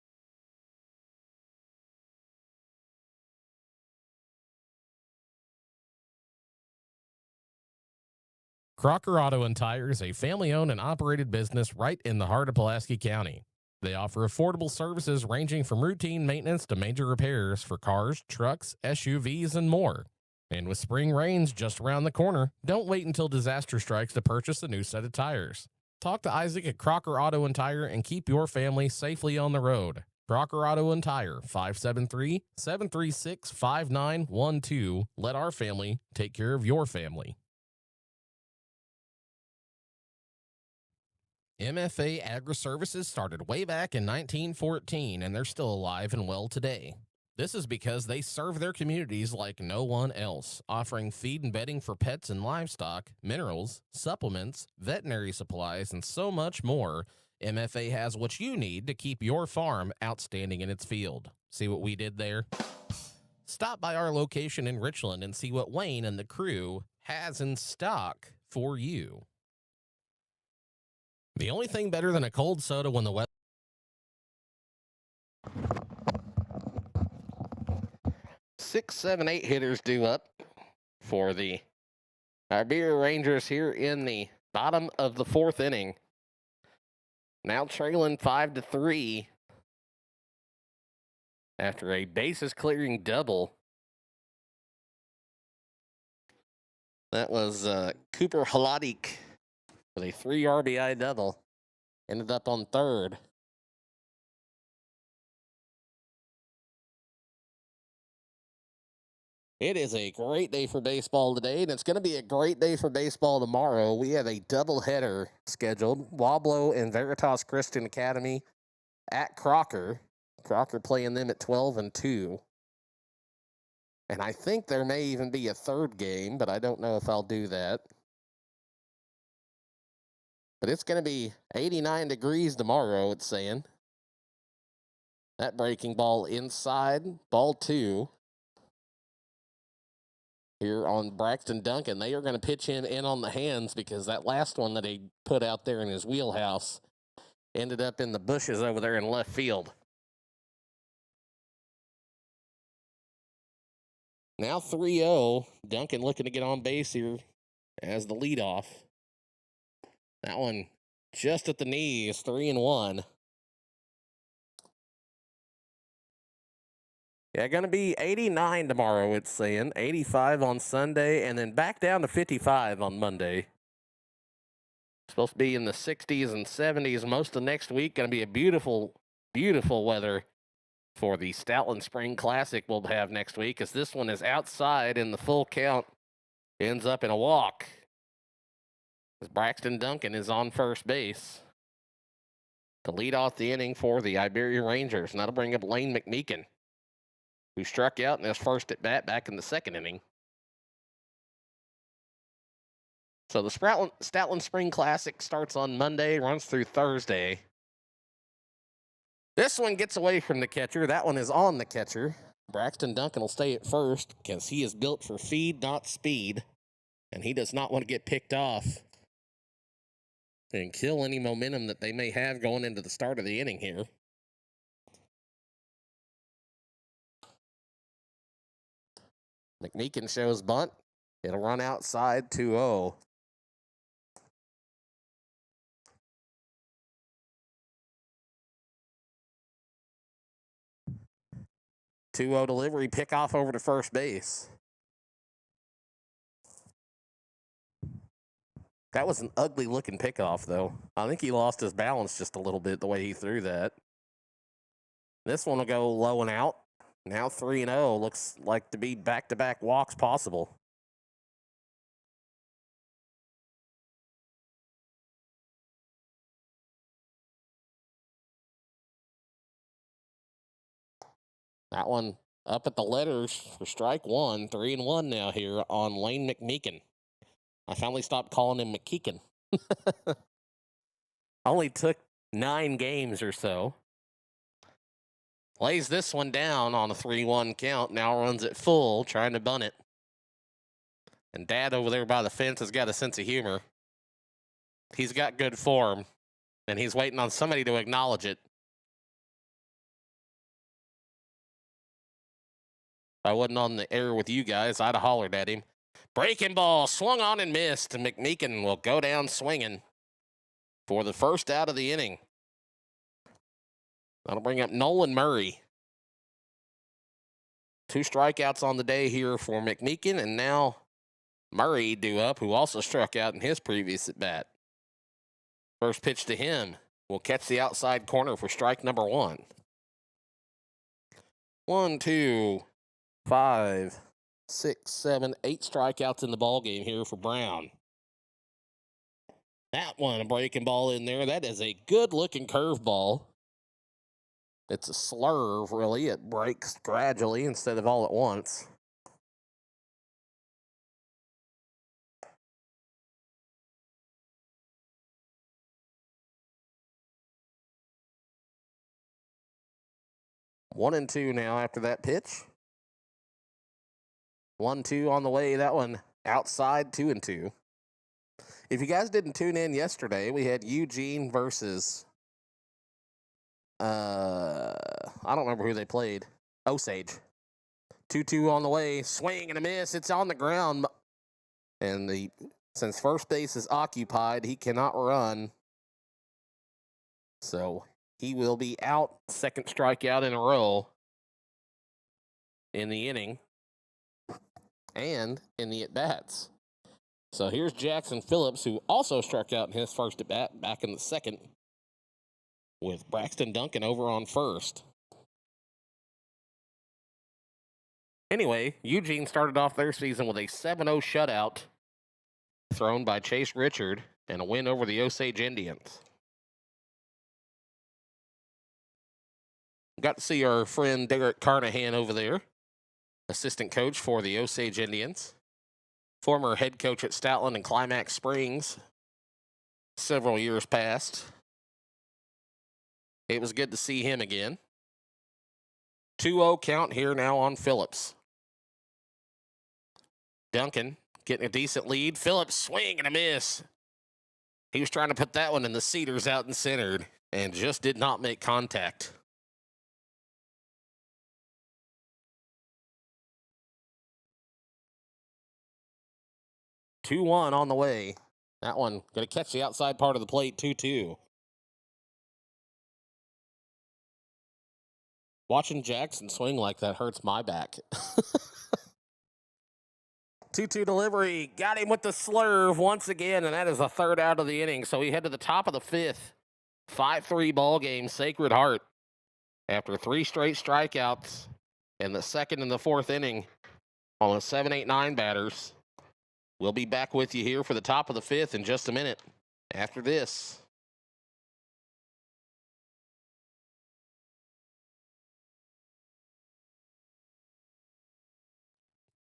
Crocker Auto and Tire is a family-owned and operated business right in the heart of Pulaski County. They offer affordable services ranging from routine maintenance to major repairs for cars, trucks, SUVs, and more. And with spring rains just around the corner, don't wait until disaster strikes to purchase a new set of tires. Talk to Isaac at Crocker Auto and Tire and keep your family safely on the road. Crocker Auto and Tire, 573-736-5912. Let our family take care of your family. MFA Agri-Services started way back in 1914, and they're still alive and well today. This is because they serve their communities like no one else, offering feed and bedding for pets and livestock, minerals, supplements, veterinary supplies, and so much more. MFA has what you need to keep your farm outstanding in its field. See what we did there? Stop by our location in Richland and see what Wayne and the crew has in stock for you. The only thing better than a cold soda when the weather... 6, 7, 8 hitters due up for the Iberia Rangers here in the bottom of the 4th inning. Now trailing 5-3 after a bases clearing double. That was Cooper Haladik with a 3 RBI double. Ended up on 3rd. It is a great day for baseball today, and it's going to be a great day for baseball tomorrow. We have a doubleheader scheduled. Wablo and Veritas Christian Academy at Crocker. Crocker playing them at 12-2. And I think there may even be a 3rd game, but I don't know if I'll do that. But it's going to be 89 degrees tomorrow, it's saying. That breaking ball inside, ball 2. Here on Braxton Duncan, they are going to pitch in on the hands because that last one that he put out there in his wheelhouse ended up in the bushes over there in left field. Now 3-0. Duncan looking to get on base here as the leadoff. That one just at the knees, 3-1. Yeah, going to be 89 tomorrow, it's saying. 85 on Sunday, and then back down to 55 on Monday. Supposed to be in the 60s and 70s most of next week. Going to be a beautiful, beautiful weather for the Stoutland Spring Classic we'll have next week, as this one is outside and the full count ends up in a walk. As Braxton Duncan is on first base to lead off the inning for the Iberia Rangers. And that'll bring up Lane McMeekin, who struck out in his first at bat back in the second inning. So the Stoutland Spring Classic starts on Monday, runs through Thursday. This one gets away from the catcher. That one is on the catcher. Braxton Duncan will stay at first because he is built for feed, not speed. And he does not want to get picked off and kill any momentum that they may have going into the start of the inning here. McMeekin shows bunt. It'll run outside 2-0. Delivery, pickoff over to first base. That was an ugly looking pickoff, though. I think he lost his balance just a little bit the way he threw that. This one will go low and out. Now 3-0. Looks like to be back-to-back walks possible. That one up at the letters for strike one. 3-1 now here on Lane McMeekin. I finally stopped calling him McKeekin. Only took 9 games or so. Lays this one down on a 3-1 count. Now runs it full, trying to bunt it. And Dad over there by the fence has got a sense of humor. He's got good form, and he's waiting on somebody to acknowledge it. If I wasn't on the air with you guys, I'd have hollered at him. Breaking ball, swung on and missed, and McMeekin will go down swinging for the first out of the inning. That'll bring up Nolan Murray. 2 strikeouts on the day here for McMeekin, and now Murray due up, who also struck out in his previous at bat. First pitch to him will catch the outside corner for strike number 1. 1, 2, 5, 6, 7, 8 strikeouts in the ball game here for Brown. That one, a breaking ball in there. That is a good-looking curveball. It's a slurve, really. It breaks gradually instead of all at once. One and two now after that pitch. 1-2 on the way. That one outside, 2-2. If you guys didn't tune in yesterday, we had Eugene versus, I don't remember who they played. Osage. 2-2 on the way. Swing and a miss. It's on the ground. And since first base is occupied, he cannot run. So he will be out. Second strikeout in a row in the inning and in the at-bats. So here's Jackson Phillips, who also struck out in his first at-bat back in the second, with Braxton Duncan over on first. Anyway, Eugene started off their season with a 7-0 shutout thrown by Chase Richard and a win over the Osage Indians. Got to see our friend Derek Carnahan over there, assistant coach for the Osage Indians, former head coach at Stoutland and Climax Springs several years past. It was good to see him again. 2-0 count here now on Phillips. Duncan getting a decent lead. Phillips swing and a miss. He was trying to put that one in the cedars out and centered and just did not make contact. Two one on the way. That one going to catch the outside part of the plate, 2-2. Watching Jackson swing like that hurts my back. 2-2 delivery. Got him with the slurve once again, and that is the third out of the inning. So we head to the top of the fifth. 5-3 ball game, Sacred Heart. After 3 straight strikeouts in the second and the fourth inning on the 7, 8, 9 batters. We'll be back with you here for the top of the fifth in just a minute after this.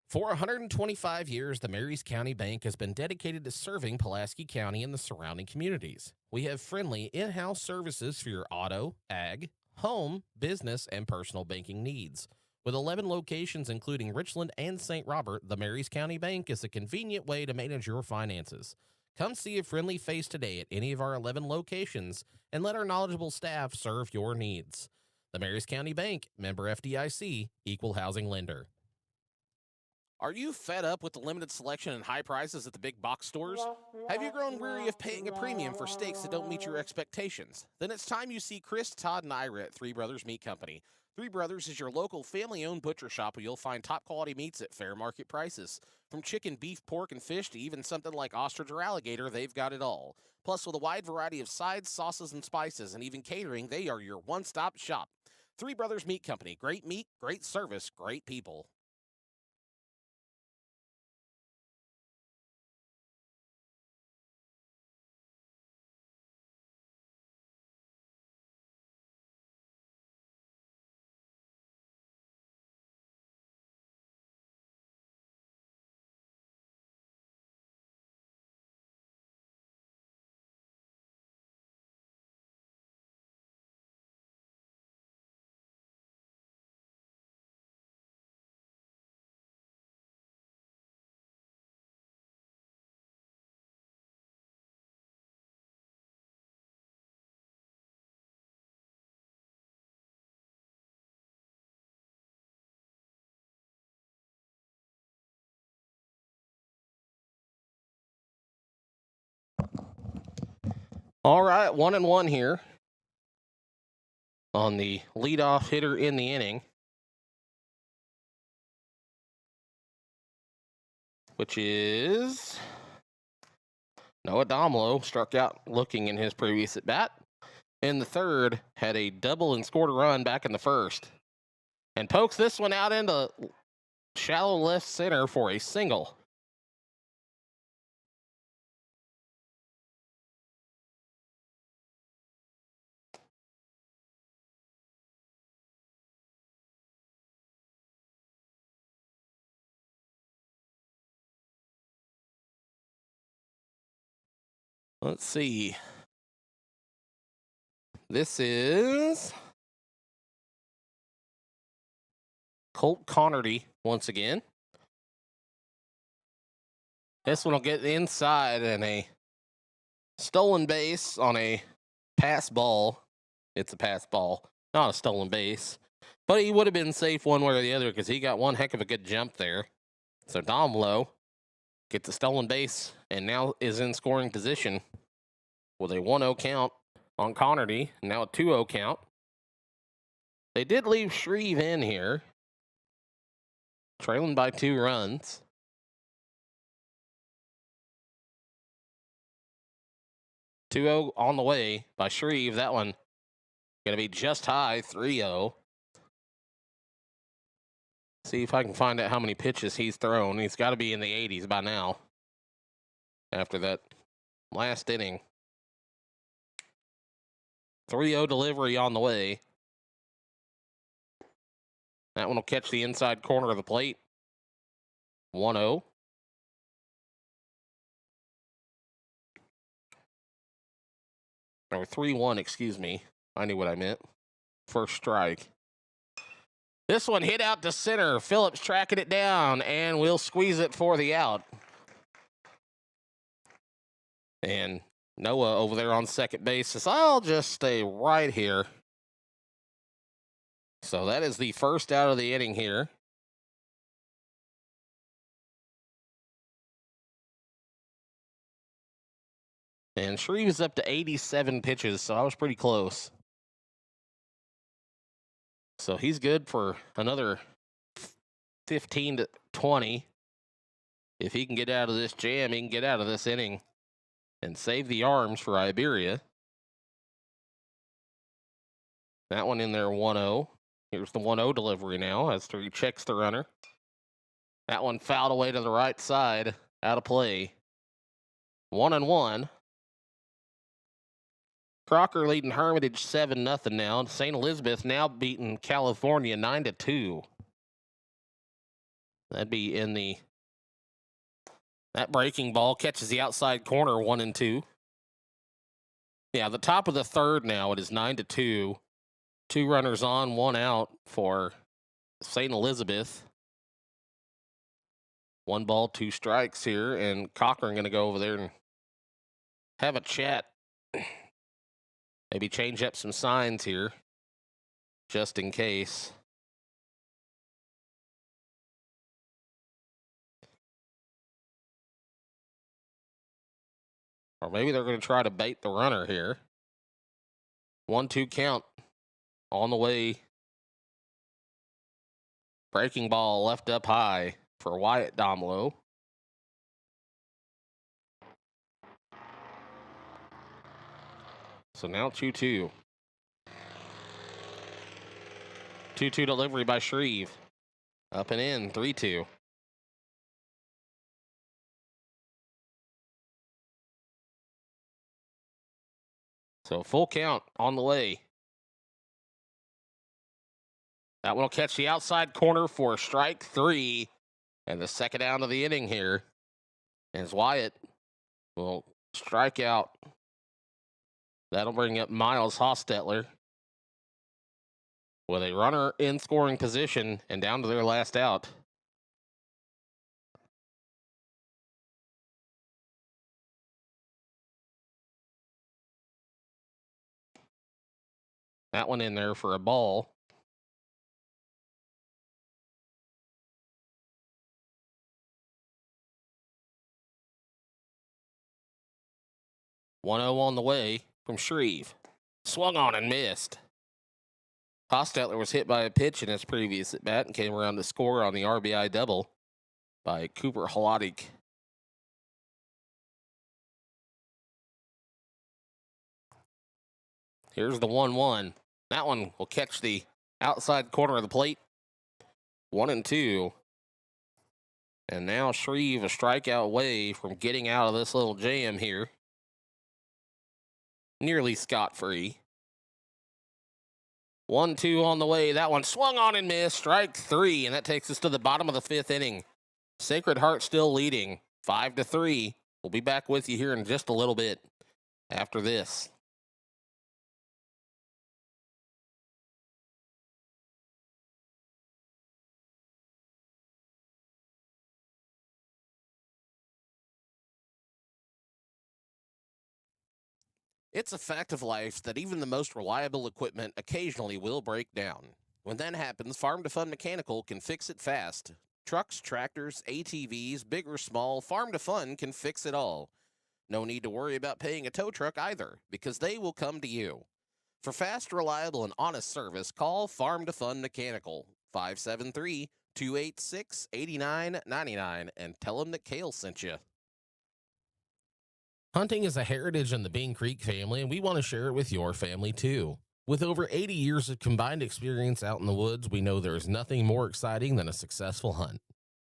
For 125 years, the Marys County Bank has been dedicated to serving Pulaski County and the surrounding communities. We have friendly in-house services for your auto, ag, home, business, and personal banking needs. With 11 locations including Richland and St. Robert, the Marys County Bank is a convenient way to manage your finances. Come see a friendly face today at any of our 11 locations and let our knowledgeable staff serve your needs. The Marys County Bank, member FDIC, equal housing lender. Are you fed up with the limited selection and high prices at the big box stores? Have you grown weary of paying a premium for steaks that don't meet your expectations? Then it's time you see Chris, Todd, and Ira at Three Brothers Meat Company. Three Brothers is your local family-owned butcher shop where you'll find top-quality meats at fair market prices. From chicken, beef, pork, and fish to even something like ostrich or alligator, they've got it all. Plus, with a wide variety of sides, sauces, and spices, and even catering, they are your one-stop shop. Three Brothers Meat Company. Great meat, great service, great people. All right, 1-1 here on the leadoff hitter in the inning, which is Noah Domlo. Struck out looking in his previous at bat. In the third, had a double and scored a run back in the first, and pokes this one out into shallow left center for a single. Let's see. This is Colt Connerty once again. This one will get inside and a stolen base on a pass ball. It's a pass ball, not a stolen base. But he would have been safe one way or the other because he got one heck of a good jump there. So Domlo gets a stolen base and now is in scoring position with a 1-0 count on Connerty. Now a 2-0 count. They did leave Shreve in here, trailing by 2 runs. Two-0 on the way by Shreve. That one going to be just high, 3-0. See if I can find out how many pitches he's thrown. He's got to be in the 80s by now after that last inning. 3-0 delivery on the way. That one will catch the inside corner of the plate. 1-0. Or 3-1, excuse me. I knew what I meant. First strike. This one hit out to center. Phillips tracking it down, and we'll squeeze it for the out. And Noah over there on second base says, I'll just stay right here. So that is the first out of the inning here. And Shreve is up to 87 pitches, so I was pretty close. So he's good for another 15 to 20. If he can get out of this jam, he can get out of this inning and save the arms for Iberia. That one in there 1-0. Here's the 1-0 delivery now as he checks the runner. That one fouled away to the right side, out of play. 1-1. Crocker leading Hermitage 7-0 now. St. Elizabeth now beating California 9-2. That'd be in the... That breaking ball catches the outside corner 1-2. Yeah, the top of the third now, it is 9-2. 2 runners on, 1 out for St. Elizabeth. 1 ball, 2 strikes here, and Cochran going to go over there and have a chat. Maybe change up some signs here, just in case. Or maybe they're going to try to bait the runner here. 1-2 count on the way. Breaking ball left up high for Wyatt Domlo. So now 2-2. 2-2 delivery by Shreve. Up and in, 3-2. So full count on the way. That one will catch the outside corner for strike 3. And the second down of the inning here. As Wyatt will strike out. That'll bring up Miles Hostetler with a runner in scoring position and down to their last out. That one in there for a ball. One 0 on the way from Shreve. Swung on and missed. Hostetler was hit by a pitch in his previous at bat and came around to score on the RBI double by Cooper Holotic. Here's the 1-1. That one will catch the outside corner of the plate. 1-2. And now Shreve a strikeout away from getting out of this little jam here. Nearly scot-free. 1-2 on the way. That one swung on and missed. Strike 3, and that takes us to the bottom of the 5th inning. Sacred Heart still leading, 5-3. We'll be back with you here in just a little bit after this. It's a fact of life that even the most reliable equipment occasionally will break down. When that happens, Farm to Fun Mechanical can fix it fast. Trucks, tractors, ATVs, big or small, Farm to Fun can fix it all. No need to worry about paying a tow truck either, because they will come to you. For fast, reliable, and honest service, call Farm to Fun Mechanical, 573-286-8999, and tell them that Kale sent you. Hunting is a heritage in the Bean Creek family, and we want to share it with your family too. With over 80 years of combined experience out in the woods, we know there is nothing more exciting than a successful hunt.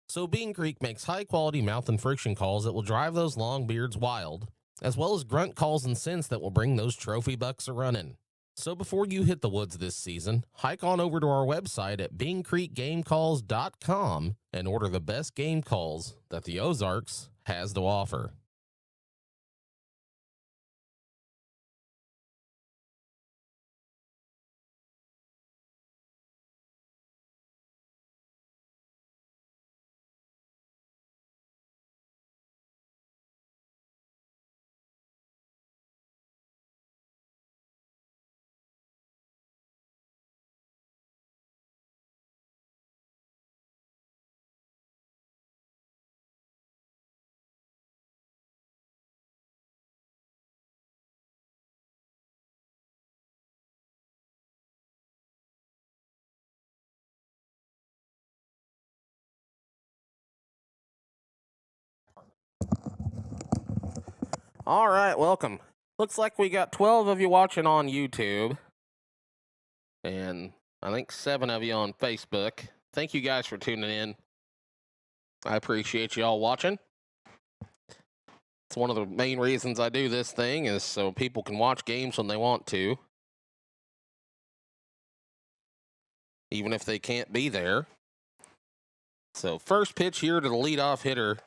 So Bean Creek makes high-quality mouth and friction calls that will drive those long beards wild, as well as grunt calls and scents that will bring those trophy bucks a-running. So before you hit the woods this season, hike on over to our website at beancreekgamecalls.com and order the best game calls that the Ozarks has to offer. All right, welcome. Looks like we got 12 of you watching on YouTube, and I think 7 of you on Facebook. Thank you guys for tuning in. I appreciate you all watching. It's one of the main reasons I do this thing is so people can watch games when they want to, even if they can't be there. So first pitch here to the leadoff hitter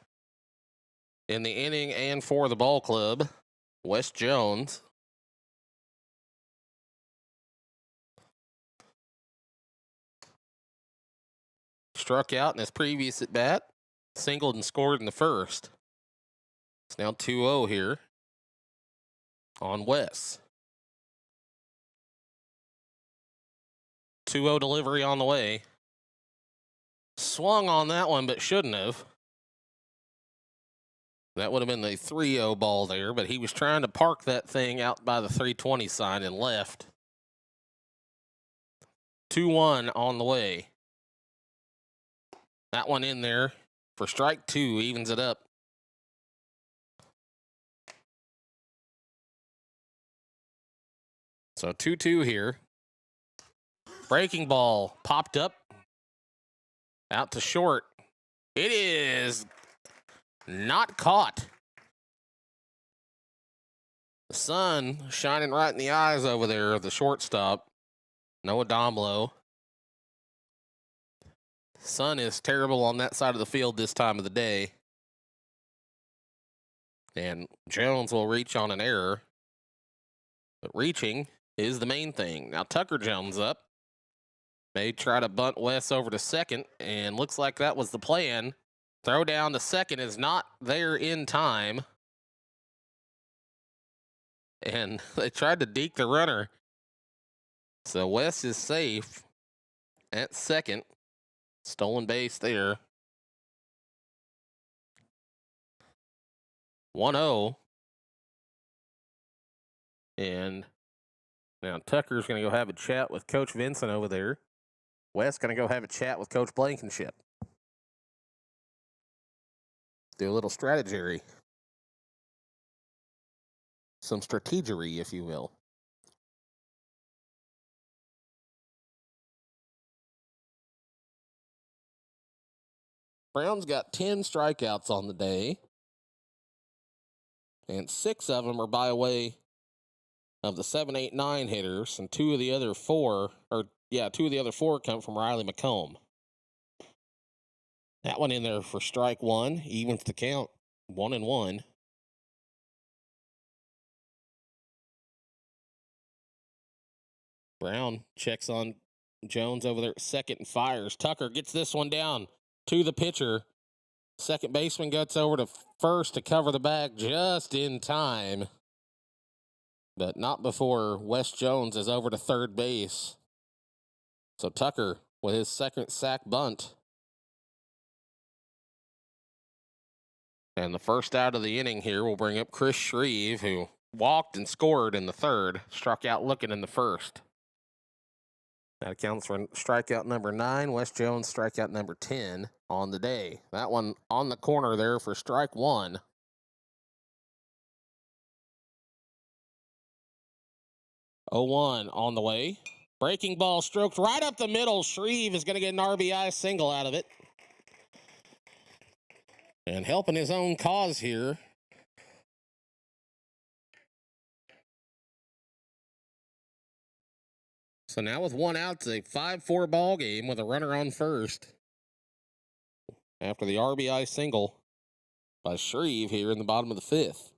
in the inning and for the ball club, Wes Jones. Struck out in his previous at bat, singled and scored in the first. It's now 2-0 here on Wes. 2-0 delivery on the way. Swung on that one, but shouldn't have. That would have been the 3-0 ball there, but he was trying to park that thing out by the 320 sign and left. 2-1 on the way. That one in there for strike 2, evens it up. So 2-2 here. Breaking ball popped up. Out to short. It is not caught. The sun shining right in the eyes over there of the shortstop, Noah Domlo. Sun is terrible on that side of the field this time of the day. And Jones will reach on an error. But reaching is the main thing. Now Tucker Jones up. May try to bunt Wes over to second, and looks like that was the plan. Throw down to second is not there in time. And they tried to deke the runner. So Wes is safe at second. Stolen base there. 1-0. And now Tucker's going to go have a chat with Coach Vincent over there. Wes going to go have a chat with Coach Blankenship. Do a little strategy. Some strategery, if you will. Brown's got 10 strikeouts on the day. And 6 of them are by way of the 7, 8, 9 hitters. And 2 of the other 4 come from Riley McComb. That one in there for strike 1. Evens the count. 1-1. Brown checks on Jones over there at second and fires. Tucker gets this one down to the pitcher. Second baseman gets over to first to cover the bag just in time. But not before Wes Jones is over to third base. So Tucker with his second sack bunt. And the first out of the inning here will bring up Chris Shreve, who walked and scored in the third, struck out looking in the first. That accounts for strikeout number 9. Wes Jones strikeout number 10 on the day. That one on the corner there for strike 1. Oh, 1 on the way. Breaking ball stroked right up the middle. Shreve is going to get an RBI single out of it. And helping his own cause here. So now with 1 out, it's a 5-4 ball game with a runner on first. After the RBI single by Shreve here in the bottom of the 5th.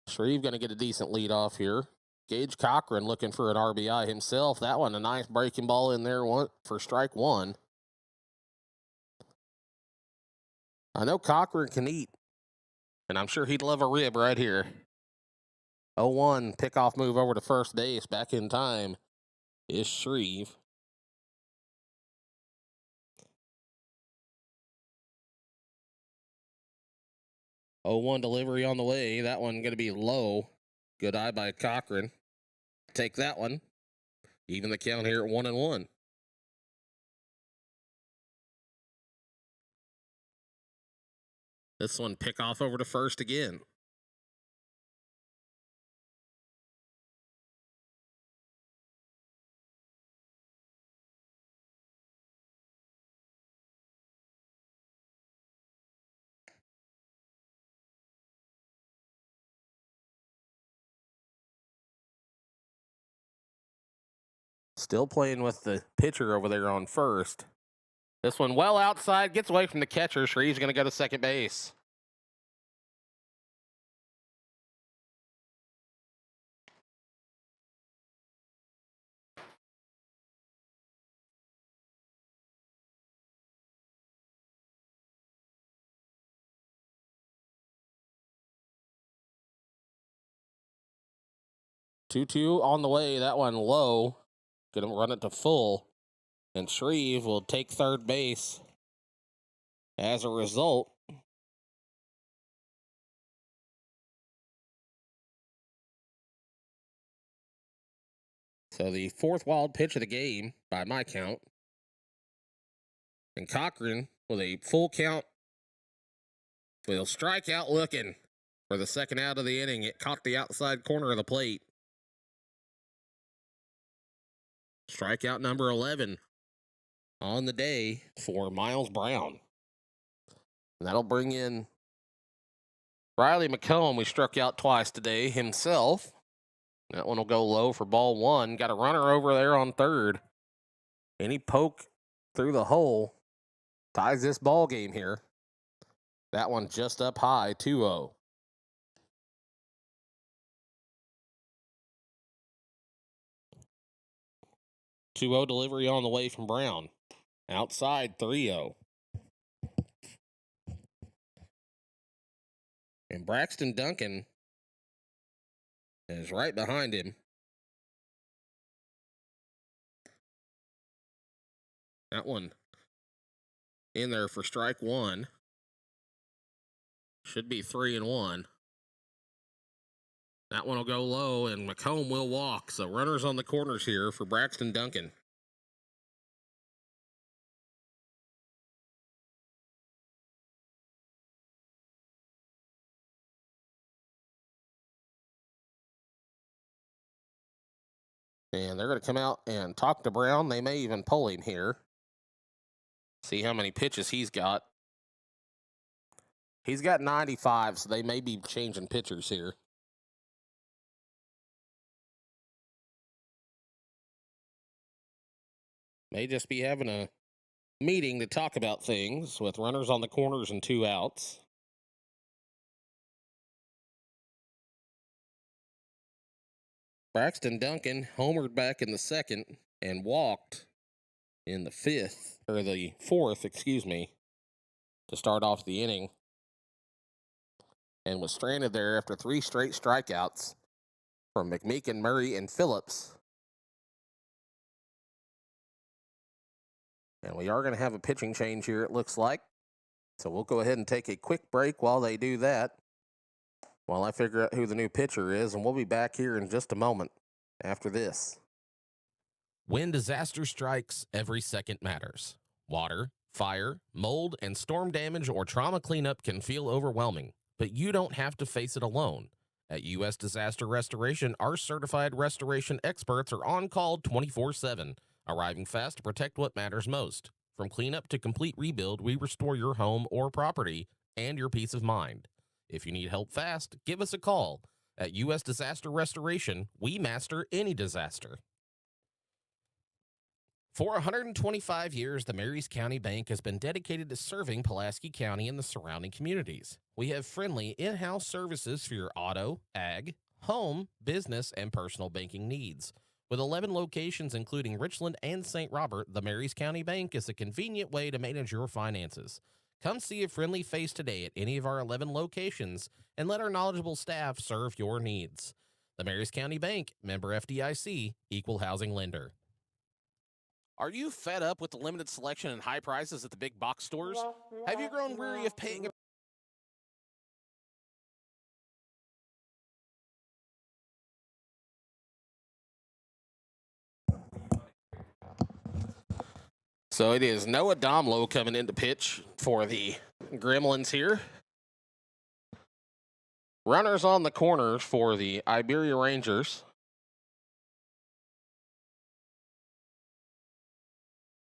Shreve going to get a decent lead off here. Gage Cochran looking for an RBI himself. That one, a nice breaking ball in there for strike 1. I know Cochran can eat, and I'm sure he'd love a rib right here. 0-1 pickoff move over to first base. Back in time is Shreve. Oh, 1 delivery on the way. That one going to be low. Good eye by Cochran. Take that one. Even the count here at 1-1. This one pick off over to first again. Still playing with the pitcher over there on first. This one well outside, gets away from the catcher. Shreve's going to go to second base. Two on the way. That one low. Going to run it to full. And Shreve will take third base. As a result, so the fourth wild pitch of the game, by my count. And Cochran with a full count. Will strike out looking for the second out of the inning. It caught the outside corner of the plate. Strikeout number 11 on the day for Miles Brown. And that'll bring in Riley McComb. We struck out twice today himself. That one will go low for ball one. Got a runner over there on third. Any poke through the hole ties this ball game here. That one just up high, 2-0. Delivery on the way from Brown. Outside, 3-0. And Braxton Duncan is right behind him. That one in there for strike one. Should be 3-1. That one will go low, and McComb will walk. So runners on the corners here for Braxton Duncan. And they're going to come out and talk to Brown. They may even pull him here. See how many pitches he's got. He's got 95, so they may be changing pitchers here. May just be having a meeting to talk about things with runners on the corners and 2 outs. Braxton Duncan homered back in the second and walked in the fourth, to start off the inning. And was stranded there after 3 straight strikeouts from McMeekin, Murray, and Phillips. And we are going to have a pitching change here, it looks like. So we'll go ahead and take a quick break while they do that, while I figure out who the new pitcher is, and we'll be back here in just a moment after this. When disaster strikes, every second matters. Water, fire, mold, and storm damage or trauma cleanup can feel overwhelming, but you don't have to face it alone. At U.S. Disaster Restoration, our certified restoration experts are on call 24/7, arriving fast to protect what matters most. From cleanup to complete rebuild, we restore your home or property and your peace of mind. If you need help fast, give us a call. At U.S. Disaster Restoration, we master any disaster. For 125 years, the Marys County Bank has been dedicated to serving Pulaski County and the surrounding communities. We have friendly in-house services for your auto, ag, home, business, and personal banking needs. With 11 locations including Richland and St. Robert, the Marys County Bank is a convenient way to manage your finances. Come see a friendly face today at any of our 11 locations and let our knowledgeable staff serve your needs. The Marys County Bank, member FDIC, equal housing lender. Are you fed up with the limited selection and high prices at the big box stores? Have you grown weary of paying So it is Noah Domlo coming into pitch for the Gremlins here. Runners on the corners for the Iberia Rangers.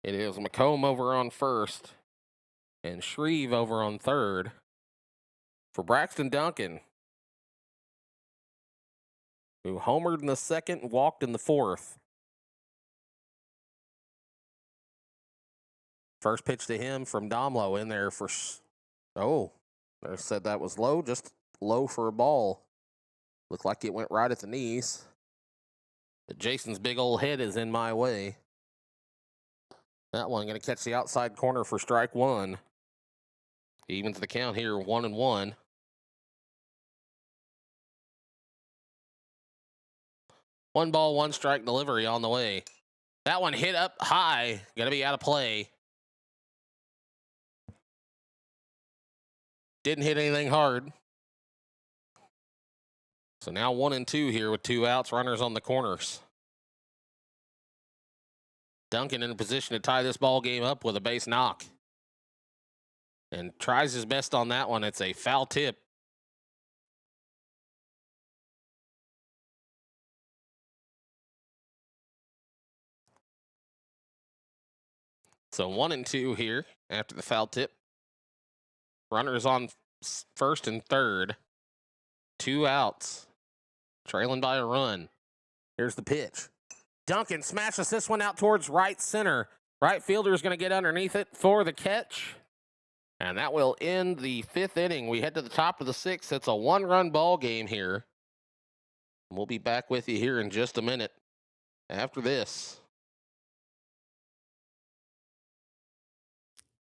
It is McComb over on first and Shreve over on third. For Braxton Duncan, who homered in the second and walked in the fourth. First pitch to him from Domlo in there for... Oh, I said that was low, just low for a ball. Looked like it went right at the knees. But Jason's big old head is in my way. That one going to catch the outside corner for strike one. Evens the count here, 1-1. One ball, one strike delivery on the way. That one hit up high. Going to be out of play. Didn't hit anything hard. So now 1-2 here with 2 outs. Runners on the corners. Duncan in a position to tie this ball game up with a base knock. And tries his best on that one. It's a foul tip. So 1-2 here after the foul tip. Runners on first and third. 2 outs. Trailing by a run. Here's the pitch. Duncan smashes this one out towards right center. Right fielder is going to get underneath it for the catch. And that will end the 5th inning. We head to the top of the 6th. It's a 1-run ball game here. We'll be back with you here in just a minute after this.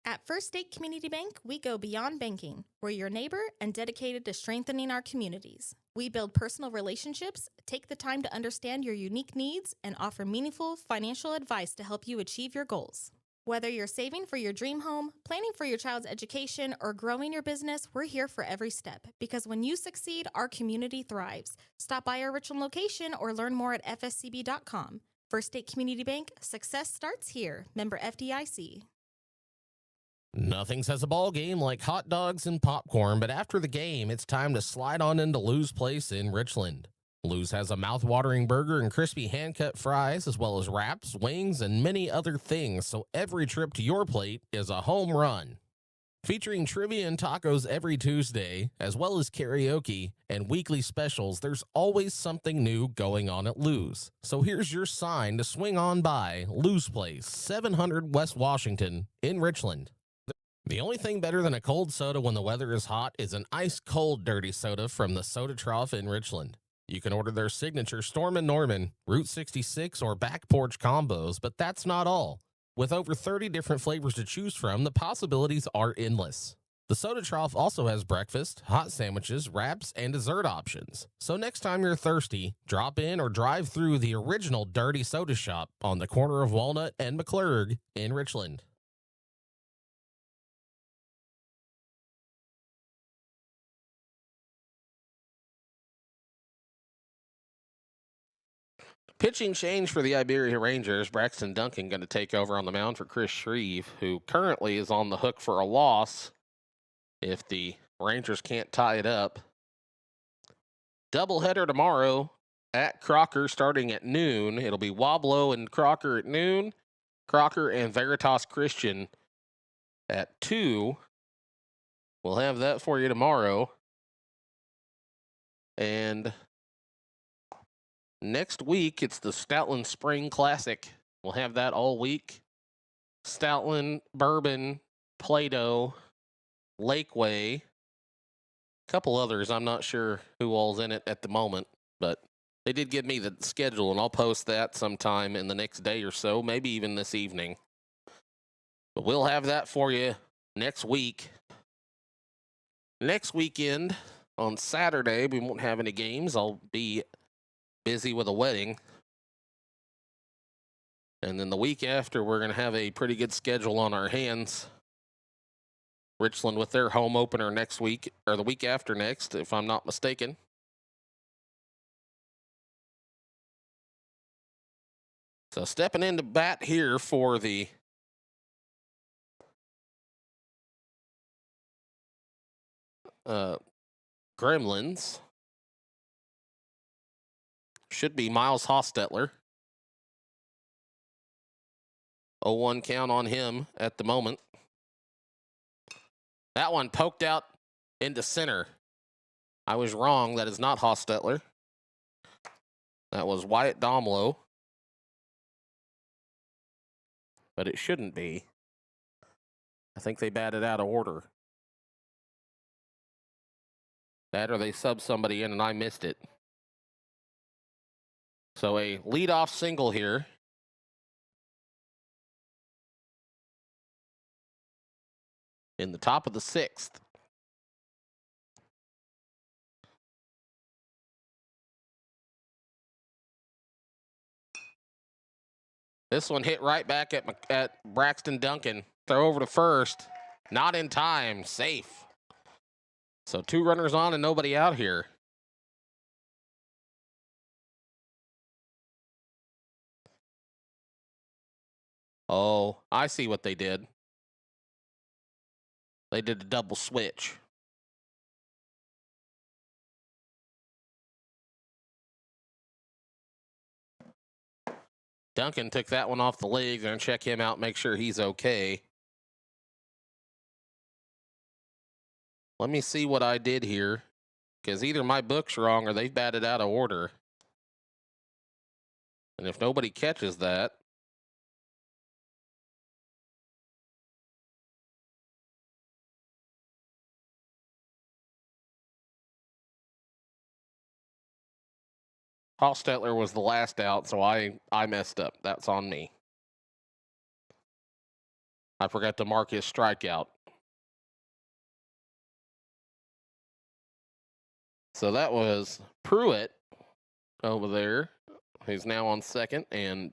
At First State Community Bank, we go beyond banking. We're your neighbor and dedicated to strengthening our communities. We build personal relationships, take the time to understand your unique needs, and offer meaningful financial advice to help you achieve your goals. Whether you're saving for your dream home, planning for your child's education, or growing your business, we're here for every step. Because when you succeed, our community thrives. Stop by our Richland location or learn more at fscb.com. First State Community Bank, success starts here. Member FDIC. Nothing says a ball game like hot dogs and popcorn, but after the game, it's time to slide on into Lou's Place in Richland. Lou's has a mouth-watering burger and crispy hand-cut fries, as well as wraps, wings, and many other things, so every trip to your plate is a home run. Featuring trivia and tacos every Tuesday, as well as karaoke and weekly specials, there's always something new going on at Lou's. So here's your sign to swing on by Lou's Place, 700 West Washington in Richland. The only thing better than a cold soda when the weather is hot is an ice-cold dirty soda from the Soda Trough in Richland. You can order their signature Storm and Norman, Route 66, or Back Porch combos, but that's not all. With over 30 different flavors to choose from, the possibilities are endless. The Soda Trough also has breakfast, hot sandwiches, wraps, and dessert options. So next time you're thirsty, drop in or drive through the original Dirty Soda Shop on the corner of Walnut and McClurg in Richland. Pitching change for the Iberia Rangers. Braxton Duncan going to take over on the mound for Chris Shreve, who currently is on the hook for a loss if the Rangers can't tie it up. Doubleheader tomorrow at Crocker starting at noon. It'll be Wablo and Crocker at noon. Crocker and Veritas Christian at 2. We'll have that for you tomorrow. And next week, it's the Stoutland Spring Classic. We'll have that all week. Stoutland, Bourbon, Plato, Lakeway, a couple others. I'm not sure who all's in it at the moment, but they did give me the schedule, and I'll post that sometime in the next day or so, maybe even this evening. But we'll have that for you next week. Next weekend, on Saturday, we won't have any games. I'll be busy with a wedding. And then the week after, we're going to have a pretty good schedule on our hands. Richland with their home opener next week, or the week after next, if I'm not mistaken. So stepping into bat here for the Gremlins should be Miles Hostetler. 0-1 count on him at the moment. That one poked out into center. I was wrong. That is not Hostetler. That was Wyatt Domlo. But it shouldn't be. I think they batted out of order. That or they subbed somebody in and I missed it. So a leadoff single here. In the top of the 6th. This one hit right back at Braxton Duncan. Throw over to first. Not in time. Safe. So 2 runners on and nobody out here. Oh, I see what they did. They did a double switch. Duncan took that one off the leg. They're going to check him out, make sure he's okay. Let me see what I did here, because either my book's wrong or they've batted out of order. And if nobody catches that, Hostetler was the last out, so I messed up. That's on me. I forgot to mark his strikeout. So that was Pruitt over there, who's now on second, and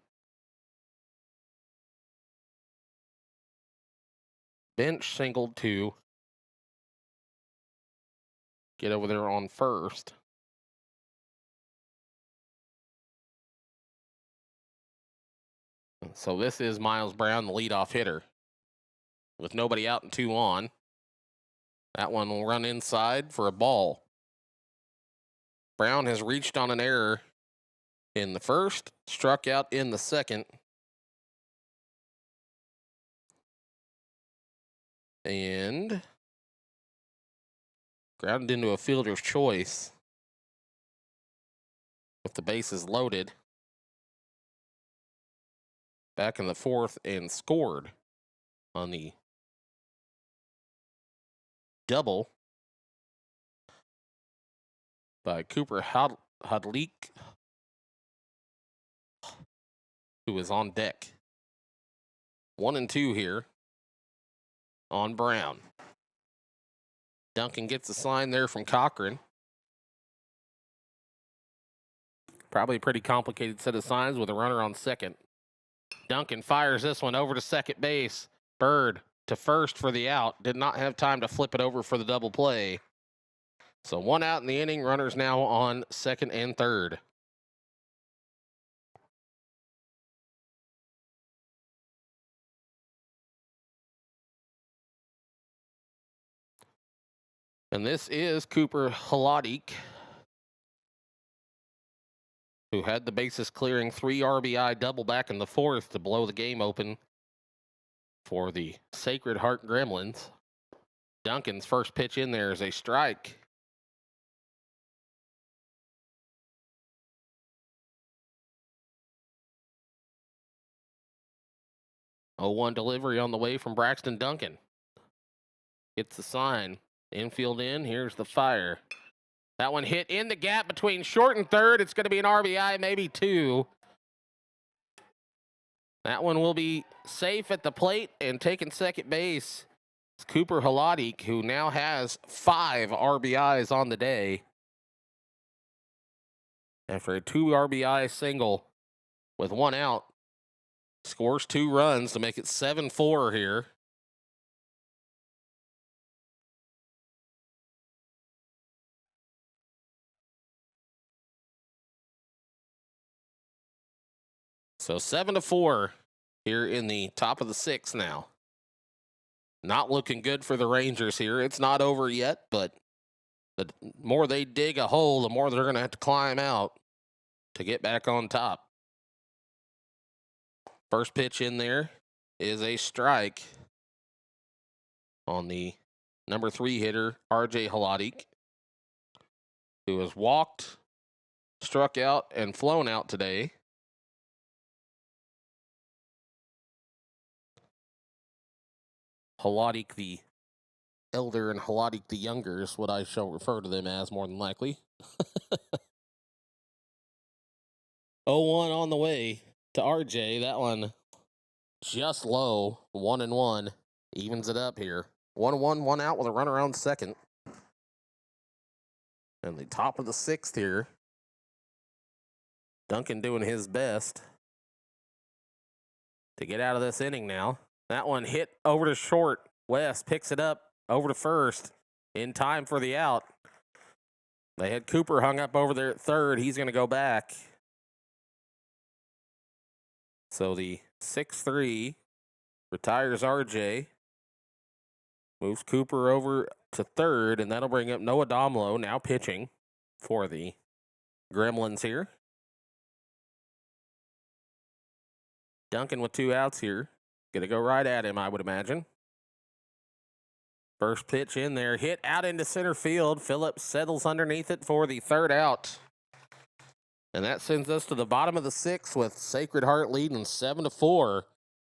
Bench singled to get over there on first. So this is Miles Brown, the leadoff hitter. With nobody out and 2 on. That one will run inside for a ball. Brown has reached on an error in the first, struck out in the second. And grounded into a fielder's choice with the bases loaded. Back in the 4th and scored on the double by Cooper Hudleek, who is on deck. 1 and 2 here on Brown. Duncan gets a sign there from Cochran. Probably a pretty complicated set of signs with a runner on second. Duncan fires this one over to second base. Bird to first for the out. Did not have time to flip it over for the double play. So 1 out in the inning. Runners now on second and third. And this is Cooper Hladík, who had the bases clearing 3 RBI double back in the 4th to blow the game open for the Sacred Heart Gremlins. Duncan's first pitch in there is a strike. A 0-1 delivery on the way from Braxton Duncan. Gets the sign. Infield in. Here's the fire. That one hit in the gap between short and third. It's going to be an RBI, maybe 2. That one will be safe at the plate and taking second base. It's Cooper Hladík, who now has 5 RBIs on the day. After a 2 RBI single with 1 out, scores 2 runs to make it 7-4 here. So 7-4 here in the top of the 6th now. Not looking good for the Rangers here. It's not over yet, but the more they dig a hole, the more they're going to have to climb out. to get back on top. First pitch in there is a strike on the number 3 hitter, RJ Haladik, who has walked, struck out, and flown out today. Haladik the elder and Haladik the younger is what I shall refer to them as, more than likely. 0-1 on the way to RJ. That one just low. 1-1. Evens it up here. 1-1, 1 out with a runner on second. And the top of the 6th here. Duncan doing his best to get out of this inning now. That one hit over to short. West picks it up over to first in time for the out. They had Cooper hung up over there at third. He's going to go back. So the 6-3 retires RJ. Moves Cooper over to third, and that'll bring up Noah Domlo, now pitching for the Gremlins here. Duncan with 2 outs here. Going to go right at him, I would imagine. First pitch in there, hit out into center field. Phillips settles underneath it for the 3rd out. And that sends us to the bottom of the 6th with Sacred Heart leading 7-4.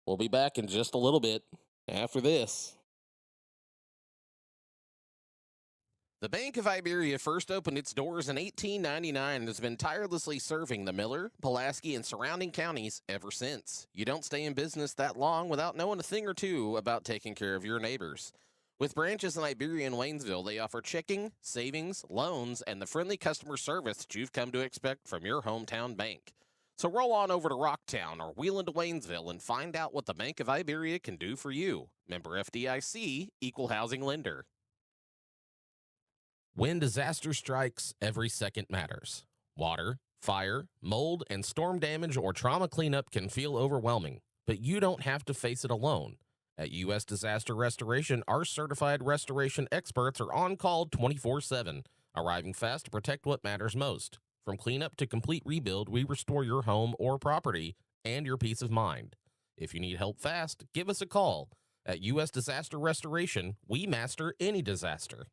We'll be back in just a little bit after this. The Bank of Iberia first opened its doors in 1899 and has been tirelessly serving the Miller, Pulaski, and surrounding counties ever since. You don't stay in business that long without knowing a thing or two about taking care of your neighbors. With branches in Iberia and Waynesville, they offer checking, savings, loans, and the friendly customer service that you've come to expect from your hometown bank. So roll on over to Rocktown or wheel into Waynesville and find out what the Bank of Iberia can do for you. Member FDIC, Equal Housing Lender. When disaster strikes, every second matters. Water, fire, mold, and storm damage or trauma cleanup can feel overwhelming, but you don't have to face it alone. At U.S. Disaster Restoration, our certified restoration experts are on call 24/7, arriving fast to protect what matters most. From cleanup to complete rebuild, we restore your home or property and your peace of mind. If you need help fast, give us a call. At U.S. Disaster Restoration, we master any disaster.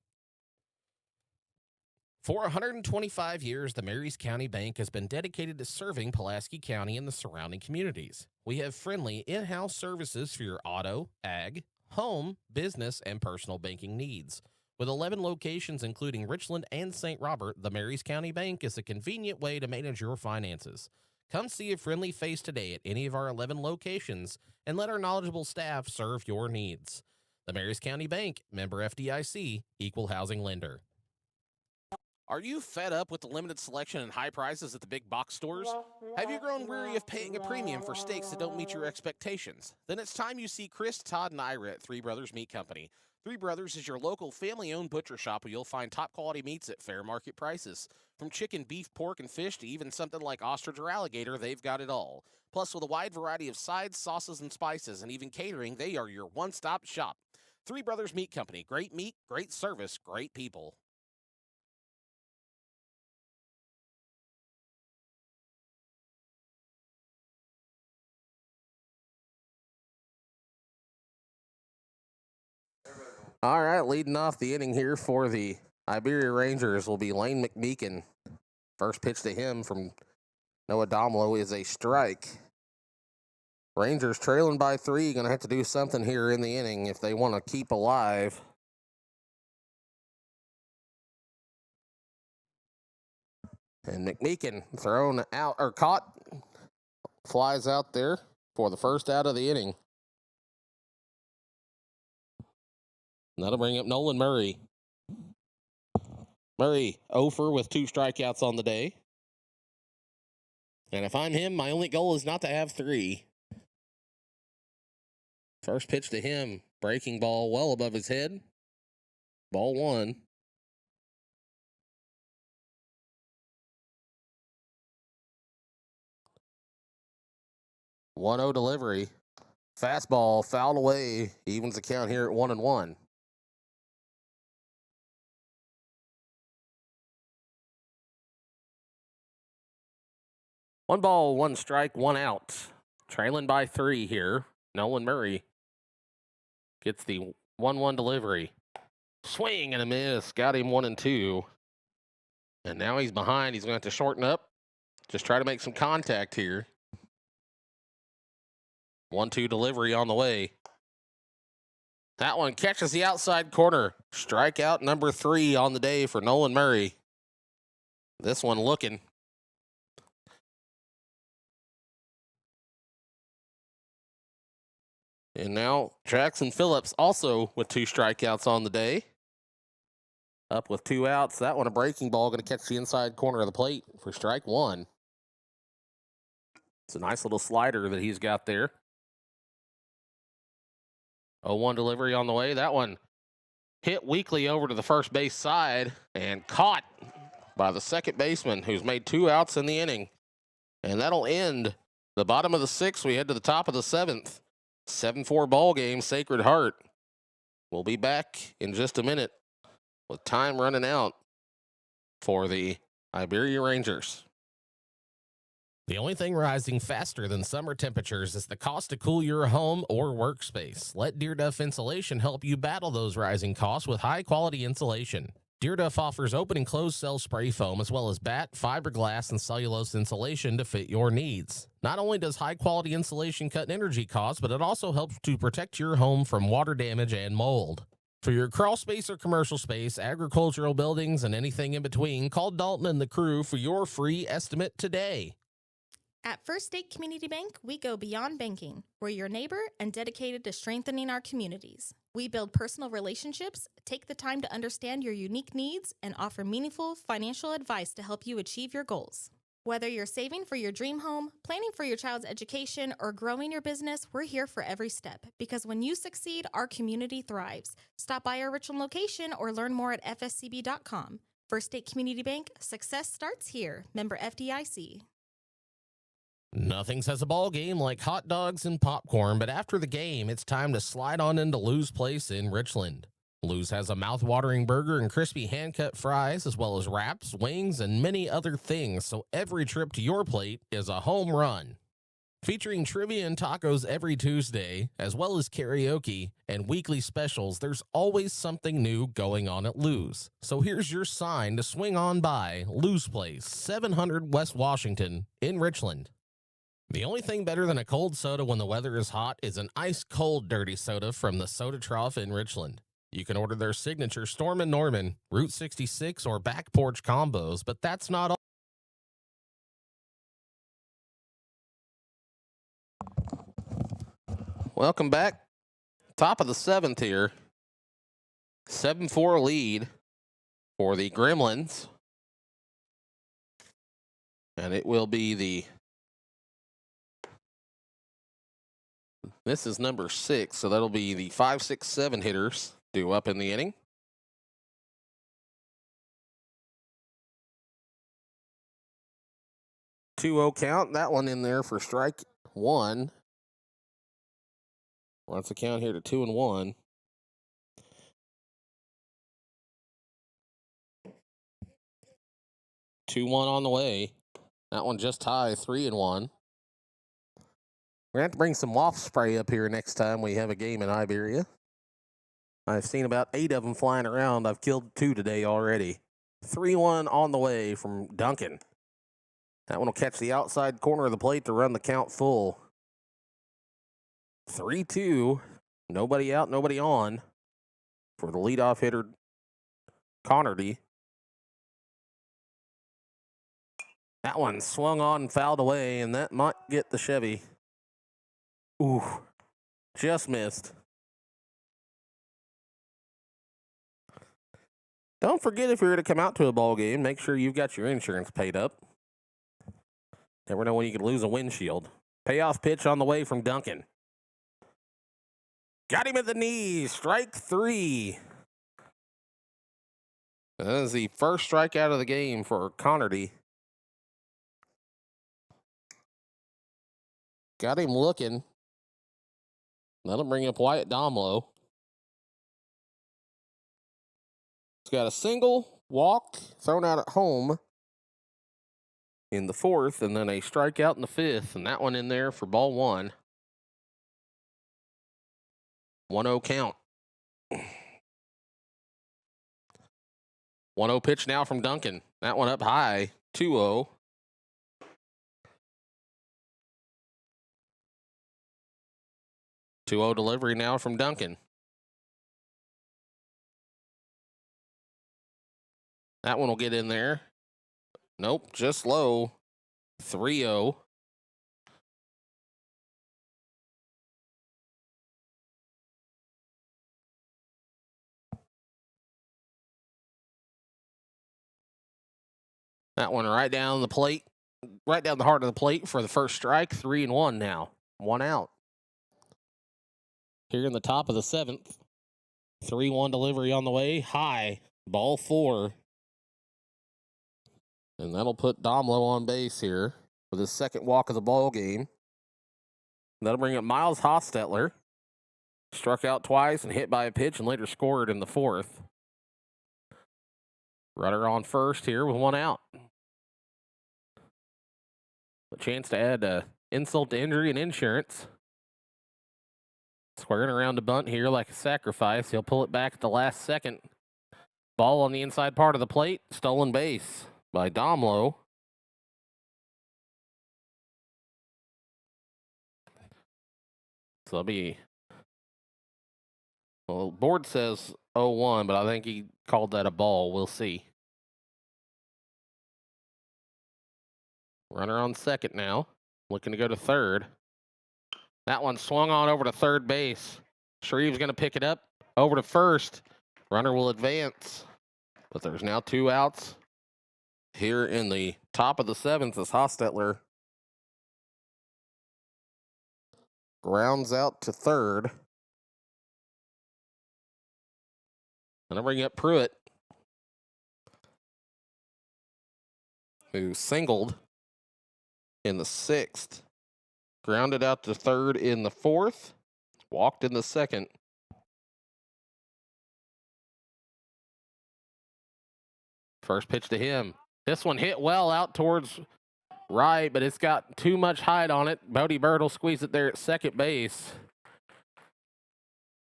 For 125 years, the Marys County Bank has been dedicated to serving Pulaski County and the surrounding communities. We have friendly in-house services for your auto, ag, home, business, and personal banking needs. With 11 locations including Richland and St. Robert, the Marys County Bank is a convenient way to manage your finances. Come see a friendly face today at any of our 11 locations and let our knowledgeable staff serve your needs. The Marys County Bank, member FDIC, Equal Housing Lender. Are you fed up with the limited selection and high prices at the big box stores? Have you grown weary of paying a premium for steaks that don't meet your expectations? Then it's time you see Chris, Todd, and Ira at Three Brothers Meat Company. Three Brothers is your local family-owned butcher shop where you'll find top-quality meats at fair market prices. From chicken, beef, pork, and fish to even something like ostrich or alligator, they've got it all. Plus, with a wide variety of sides, sauces, and spices, and even catering, they are your one-stop shop. Three Brothers Meat Company. Great meat, great service, great people. All right, leading off the inning here for the Iberia Rangers will be Lane McMeekin. First pitch to him from Noah Domlo is a strike. Rangers trailing by 3, going to have to do something here in the inning if they want to keep alive. And McMeekin thrown out, or caught, flies out there for the first out of the inning. That'll bring up Nolan Murray. Murray, 0 with 2 strikeouts on the day. And if I'm him, my only goal is not to have 3. First pitch to him, breaking ball well above his head. Ball 1. One-0 delivery. Fastball fouled away. Evens the count here at 1-1. 1 ball, 1 strike, 1 out. Trailing by 3 here. Nolan Murray gets the 1-1 delivery. Swing and a miss. Got him 1-2. And now he's behind. He's going to have to shorten up. Just try to make some contact here. 1-2 delivery on the way. That one catches the outside corner. Strikeout number 3 on the day for Nolan Murray. This one looking. And now Jackson Phillips also with 2 strikeouts on the day. Up with 2 outs. That one a breaking ball, going to catch the inside corner of the plate for strike 1. It's a nice little slider that he's got there. 0-1 delivery on the way. That one hit weakly over to the first base side and caught by the second baseman, who's made 2 outs in the inning. And that'll end the bottom of the 6th. We head to the top of the 7th. 7-4 ball game, Sacred Heart. We'll be back in just a minute with time running out for the Iberia Rangers. The only thing rising faster than summer temperatures is the cost to cool your home or workspace. Let Deer Duff Insulation help you battle those rising costs with high-quality insulation. Deer Duff offers open and closed cell spray foam as well as bat, fiberglass, and cellulose insulation to fit your needs. Not only does high-quality insulation cut energy costs, but it also helps to protect your home from water damage and mold. For your crawl space or commercial space, agricultural buildings, and anything in between, call Dalton and the crew for your free estimate today. At First State Community Bank, we go beyond banking. We're your neighbor and dedicated to strengthening our communities. We build personal relationships, take the time to understand your unique needs, and offer meaningful financial advice to help you achieve your goals. Whether you're saving for your dream home, planning for your child's education, or growing your business, we're here for every step. Because when you succeed, our community thrives. Stop by our Richland location or learn more at fscb.com. First State Community Bank, success starts here. Member FDIC. Nothing says a ball game like hot dogs and popcorn, but after the game, it's time to slide on into Lou's Place in Richland. Lou's has a mouth-watering burger and crispy hand-cut fries, as well as wraps, wings, and many other things, so every trip to your plate is a home run. Featuring trivia and tacos every Tuesday, as well as karaoke and weekly specials, there's always something new going on at Lou's. So here's your sign to swing on by Lou's Place, 700 West Washington in Richland. The only thing better than a cold soda when the weather is hot is an ice-cold dirty soda from the Soda Trough in Richland. You can order their signature Storm and Norman, Route 66, or Back Porch combos, but that's not all. Welcome back. Top of the 7th here. 7-4 lead for the Gremlins. And it will be this is number 6, so that'll be the 5, 6, 7 hitters due up in the inning. Two-0 count. That one in there for strike 1. Wants the count here to 2-1. Two one on the way. That one just high, 3-1. We're going to have to bring some wasp spray up here next time we have a game in Iberia. I've seen about 8 of them flying around. I've killed 2 today already. 3-1 on the way from Duncan. That one will catch the outside corner of the plate to run the count full. 3-2. Nobody out, nobody on for the leadoff hitter, Connerty. That one swung on and fouled away, and that might get the Chevy. Ooh, just missed. Don't forget, if you're to come out to a ball game, make sure you've got your insurance paid up. Never know when you could lose a windshield. Payoff pitch on the way from Duncan. Got him at the knees. Strike 3. That is the first strikeout of the game for Connerty. Got him looking. Let him bring up Wyatt Domlo. He's got a single, walk, thrown out at home. in the fourth, and then a strikeout in the fifth, and that one in there for ball one. 1-0 count. 1-0 pitch now from Duncan. That one up high. 2-0. Delivery now from Duncan. That one will get in there. Nope, just low. 3-0. That one right down the plate, right down the heart of the plate for the first strike. 3-1 now. 1 out. Here in the top of the seventh. 3-1 delivery on the way. High. Ball 4. And that'll put Domlo on base here with his second walk of the ball game. That'll bring up Miles Hostetler. Struck out twice and hit by a pitch and later scored in the fourth. Runner on first here with 1 out. A chance to add insult to injury and insurance. Squaring around to bunt here like a sacrifice. He'll pull it back at the last second. Ball on the inside part of the plate. Stolen base by Domlo. So that'll be... Well, board says 0-1, but I think he called that a ball. We'll see. Runner on second now. Looking to go to third. That one swung on over to third base. Shreve's going to pick it up. Over to first. Runner will advance. But there's now 2 outs. Here in the top of the seventh as Hostetler grounds out to third. And I bring up Pruitt, who singled in the sixth, grounded out to third in the fourth, walked in the second. First pitch to him. This one hit well out towards right, but it's got too much height on it. Bodie Bird will squeeze it there at second base.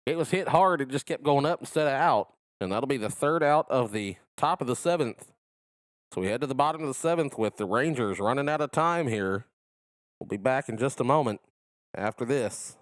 It was hit hard. It just kept going up instead of out. And that'll be the third out of the top of the seventh. So we head to the bottom of the seventh with the Rangers running out of time here. We'll be back in just a moment after this.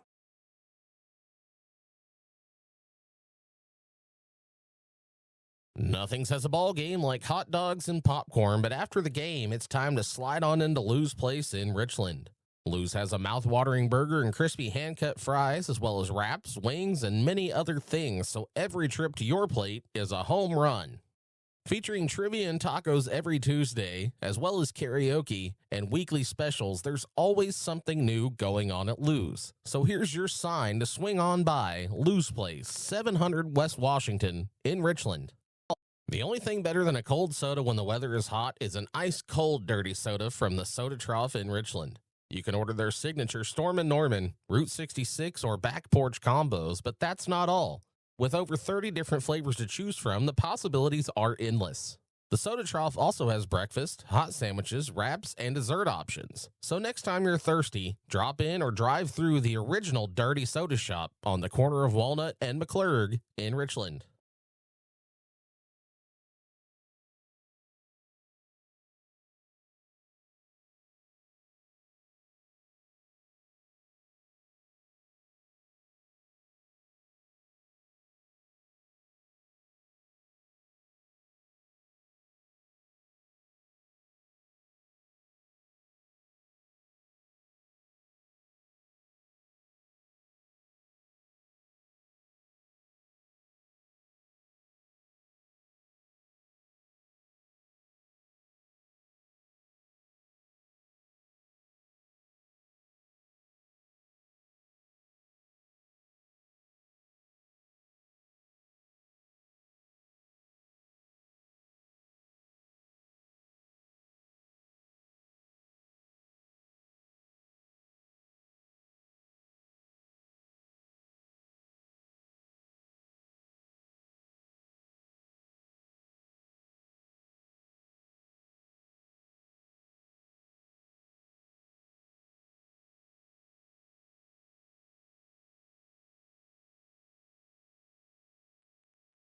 Nothing says a ball game like hot dogs and popcorn, but after the game, it's time to slide on into Lou's Place in Richland. Lou's has a mouth-watering burger and crispy hand-cut fries, as well as wraps, wings, and many other things, so every trip to your plate is a home run. Featuring trivia and tacos every Tuesday, as well as karaoke and weekly specials, there's always something new going on at Lou's. So here's your sign to swing on by Lou's Place, 700 West Washington in Richland. The only thing better than a cold soda when the weather is hot is an ice-cold dirty soda from the Soda Trough in Richland. You can order their signature Storm and Norman, Route 66, or Back Porch combos, but that's not all. With over 30 different flavors to choose from, the possibilities are endless. The Soda Trough also has breakfast, hot sandwiches, wraps, and dessert options. So next time you're thirsty, drop in or drive through the original Dirty Soda Shop on the corner of Walnut and McClurg in Richland.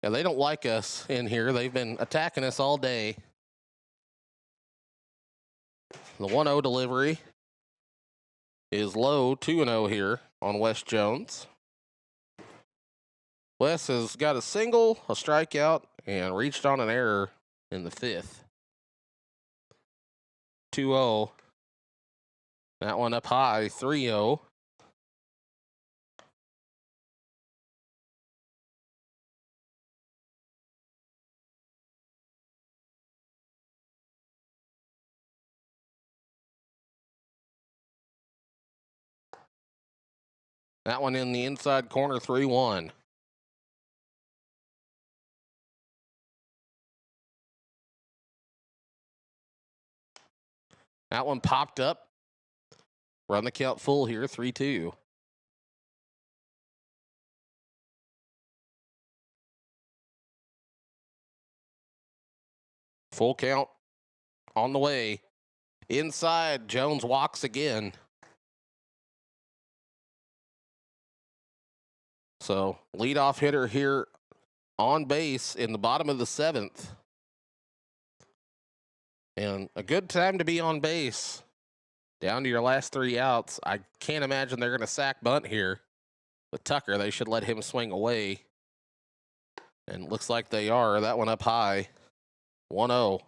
Yeah, they don't like us in here. They've been attacking us all day. The 1-0 delivery is low, 2-0 here on Wes Jones. Wes has got a single, a strikeout, and reached on an error in the fifth. 2-0. That one up high, 3-0. That one in the inside corner, 3-1. That one popped up. Run the count full here, 3-2. Full count on the way. Inside, Jones walks again. So, leadoff hitter here on base in the bottom of the seventh. And a good time to be on base. Down to your last 3 outs. I can't imagine they're going to sack bunt here. With Tucker, they should let him swing away. And it looks like they are. That one up high. 1-0.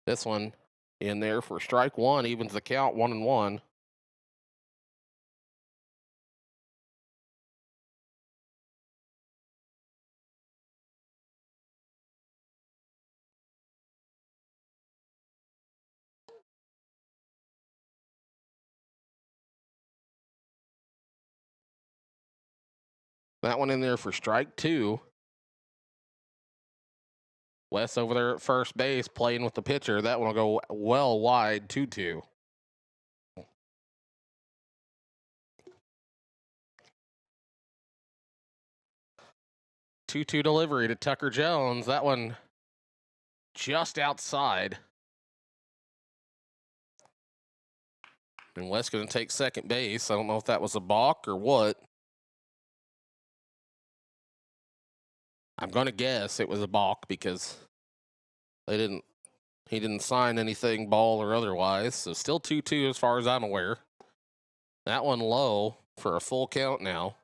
This one in there for strike one, evens the count, 1-1. That one in there for strike two. Wes over there at first base playing with the pitcher. That one will go well wide, 2-2. Two-two delivery to Tucker Jones. That one just outside. And Wes going to take second base. I don't know if that was a balk or what. I'm going to guess it was a balk because he didn't sign anything ball or otherwise. So still 2-2 as far as I'm aware. That one low for a full count now.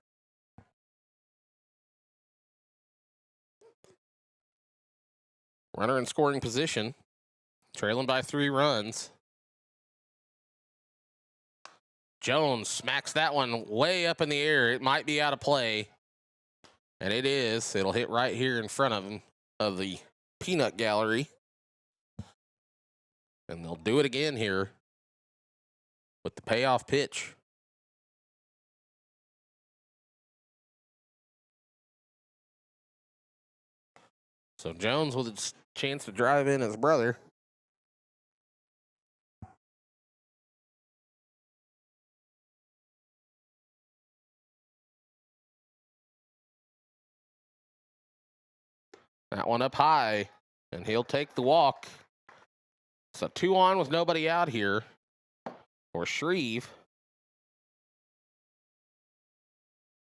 Runner in scoring position. Trailing by 3 runs. Jones smacks that one way up in the air. It might be out of play. And it is. It'll hit right here in front of him, of the peanut gallery. And they'll do it again here with the payoff pitch. So Jones with a chance to drive in his brother. That one up high, and he'll take the walk. So 2 on with nobody out here for Shreve,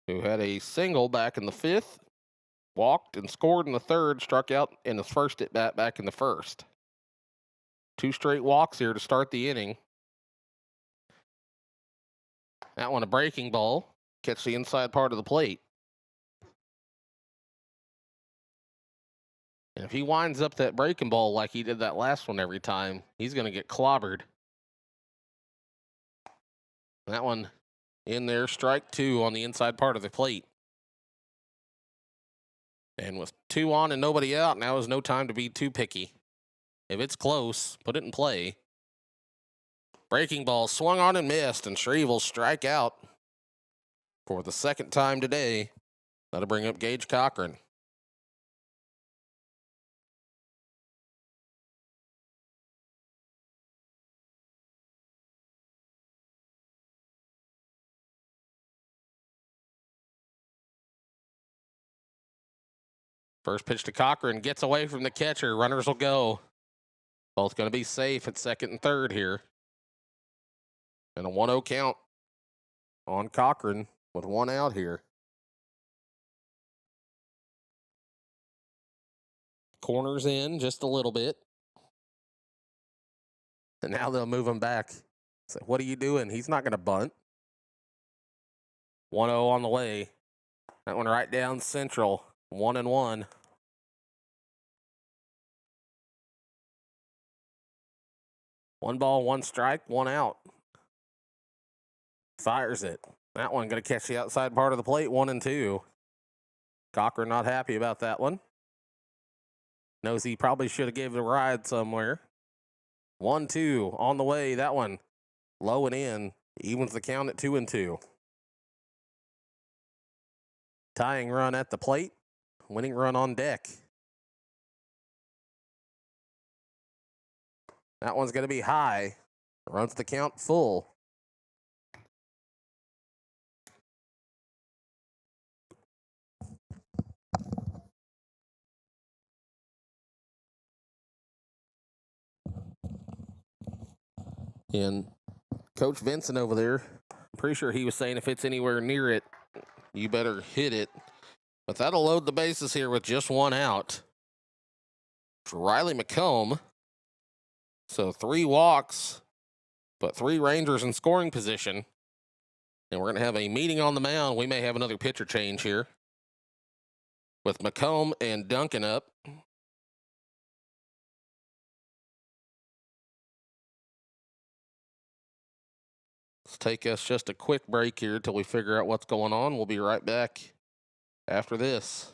who had a single back in the 5th, walked and scored in the 3rd, struck out in his first at bat back in the 1st. 2 straight walks here to start the inning. That one a breaking ball, catch the inside part of the plate. And if he winds up that breaking ball like he did that last one every time, he's going to get clobbered. That one in there, strike 2 on the inside part of the plate. And with 2 on and nobody out, now is no time to be too picky. If it's close, put it in play. Breaking ball swung on and missed, and Shreve will strike out for the 2nd time today. That'll bring up Gage Cochran. First pitch to Cochran, gets away from the catcher. Runners will go. Both going to be safe at 2nd and 3rd here. And a 1-0 count on Cochran with one out here. Corners in just a little bit. And now they'll move him back. So what are you doing? He's not going to bunt. 1-0 on the way. That one right down central. 1-1. One ball, one strike, one out. Fires it. That one going to catch the outside part of the plate. 1-2. Cochran not happy about that one. Knows he probably should have gave it a ride somewhere. 1-2 on the way. That one low and in. Evens the count at 2-2. Tying run at the plate. Winning run on deck. That one's going to be high. Runs the count full. And Coach Vincent over there, I'm pretty sure he was saying if it's anywhere near it, you better hit it. But that'll load the bases here with just one out. For Riley McComb. So 3 walks, but 3 Rangers in scoring position. And we're going to have a meeting on the mound. We may have another pitcher change here. With McComb and Duncan up. Let's take us just a quick break here till we figure out what's going on. We'll be right back after this.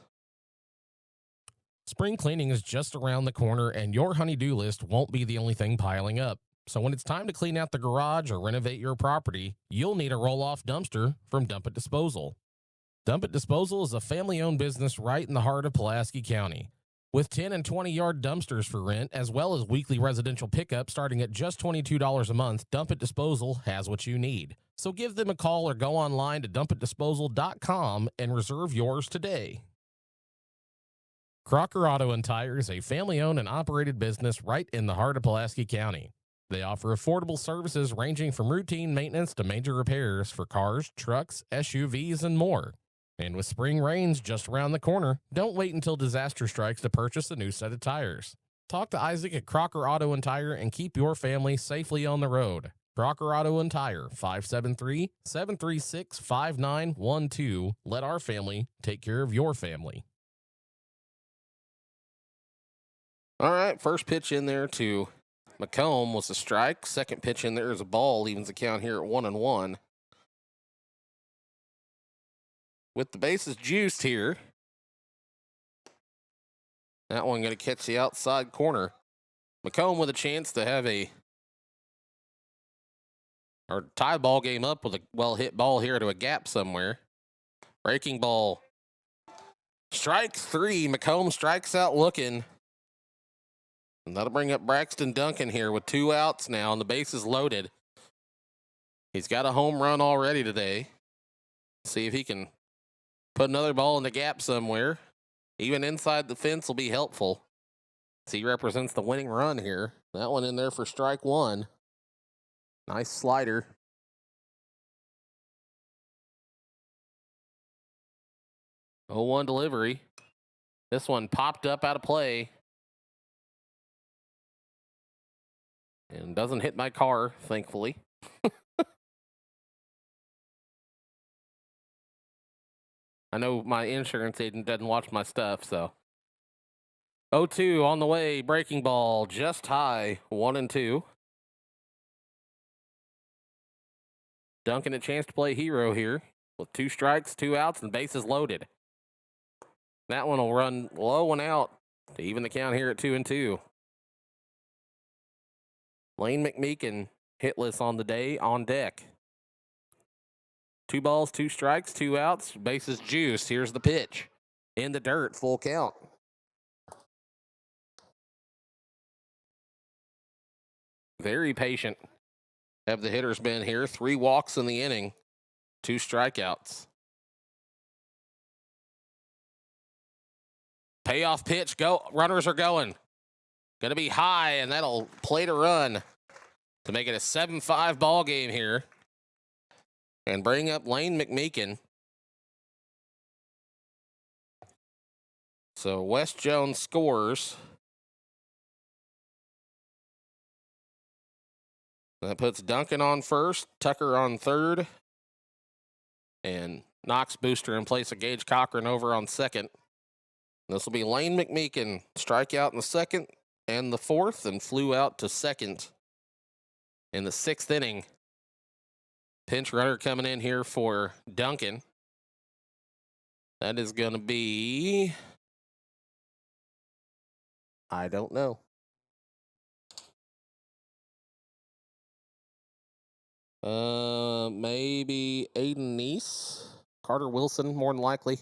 Spring cleaning is just around the corner, and your honey-do list won't be the only thing piling up. So when it's time to clean out the garage or renovate your property, you'll need a roll-off dumpster from Dump It Disposal. Dump It Disposal is a family-owned business right in the heart of Pulaski County. With 10 and 20-yard dumpsters for rent, as well as weekly residential pickup starting at just $22 a month, Dump It Disposal has what you need. So give them a call or go online to dumpitdisposal.com and reserve yours today. Crocker Auto and Tire is a family-owned and operated business right in the heart of Pulaski County. They offer affordable services ranging from routine maintenance to major repairs for cars, trucks, SUVs, and more. And with spring rains just around the corner, don't wait until disaster strikes to purchase a new set of tires. Talk to Isaac at Crocker Auto and Tire and keep your family safely on the road. Crocker Auto and Tire, 573-736-5912. Let our family take care of your family. All right, first pitch in there to McComb was a strike. Second pitch in there is a ball. Evens the count here at 1-1. With the bases juiced here. That one going to catch the outside corner. McComb with a chance to have tie ball game up with a well-hit ball here to a gap somewhere. Breaking ball. Strike 3. McComb strikes out looking. And that'll bring up Braxton Duncan here with 2 outs now, and the bases loaded. He's got a home run already today. See if he can put another ball in the gap somewhere. Even inside the fence will be helpful. So he represents the winning run here. That one in there for strike 1. Nice slider. Oh, 1 delivery. This one popped up out of play. And doesn't hit my car, thankfully. I know my insurance agent doesn't watch my stuff, so. 0-2 on the way. Breaking ball just high. 1-2. Duncan a chance to play hero here with 2 strikes, 2 outs, and bases loaded. That one will run low and out to even the count here at 2-2. Lane McMeekin hitless on the day on deck. 2 balls, 2 strikes, 2 outs, bases juiced. Here's the pitch. In the dirt, full count. Very patient have the hitters been here. 3 walks in the inning, 2 strikeouts. Payoff pitch, go. Runners are going. Going to be high, and that'll play to run to make it a 7-5 ball game here. and bring up Lane McMeekin. So Wes Jones scores. That puts Duncan on first, Tucker on third, and Knox Booster in place of Gage Cochran over on second. This will be Lane McMeekin, strikeout in the second and the fourth, and flew out to second in the sixth inning. Pinch runner coming in here for Duncan. That is going to be, I don't know. Maybe Aiden Neese, Carter Wilson, more than likely.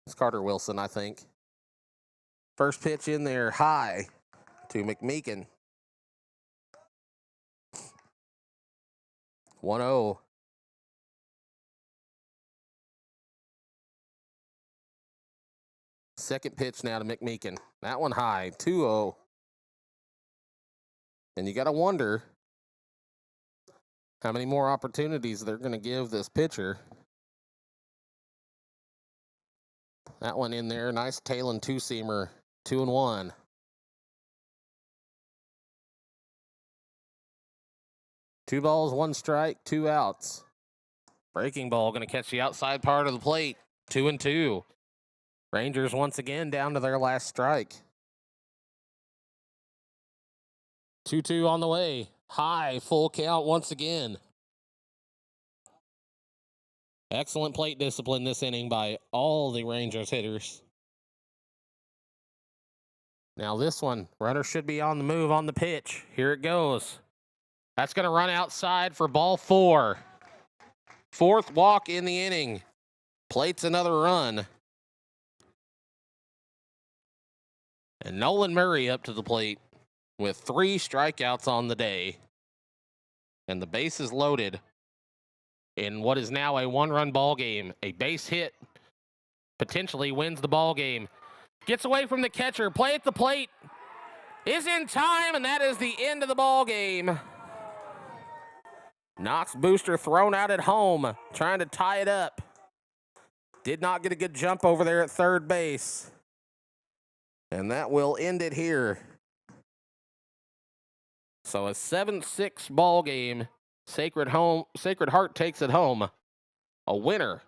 It's Carter Wilson, I think. First pitch in there, high to McMeekin. 1-0. Second pitch now to McMeekin. That one high, 2-0. And you got to wonder how many more opportunities they're going to give this pitcher. That one in there, nice tailing two-seamer, 2-1. Two balls, one strike, two outs. Breaking ball going to catch the outside part of the plate, 2-2. Rangers once again down to their last strike. 2-2 on the way. High, full count once again. Excellent plate discipline this inning by all the Rangers hitters. Now this one, runner should be on the move on the pitch. Here it goes. That's going to run outside for ball 4. Fourth walk in the inning. Plates another run. And Nolan Murray up to the plate with 3 strikeouts on the day. And the bases loaded in what is now a 1-run ball game. A base hit potentially wins the ball game. Gets away from the catcher. Play at the plate. Is in time, and that is the end of the ball game. Knox Booster thrown out at home, trying to tie it up. Did not get a good jump over there at third base. And that will end it here. So a 7-6 ball game. Sacred Heart takes it home. A winner.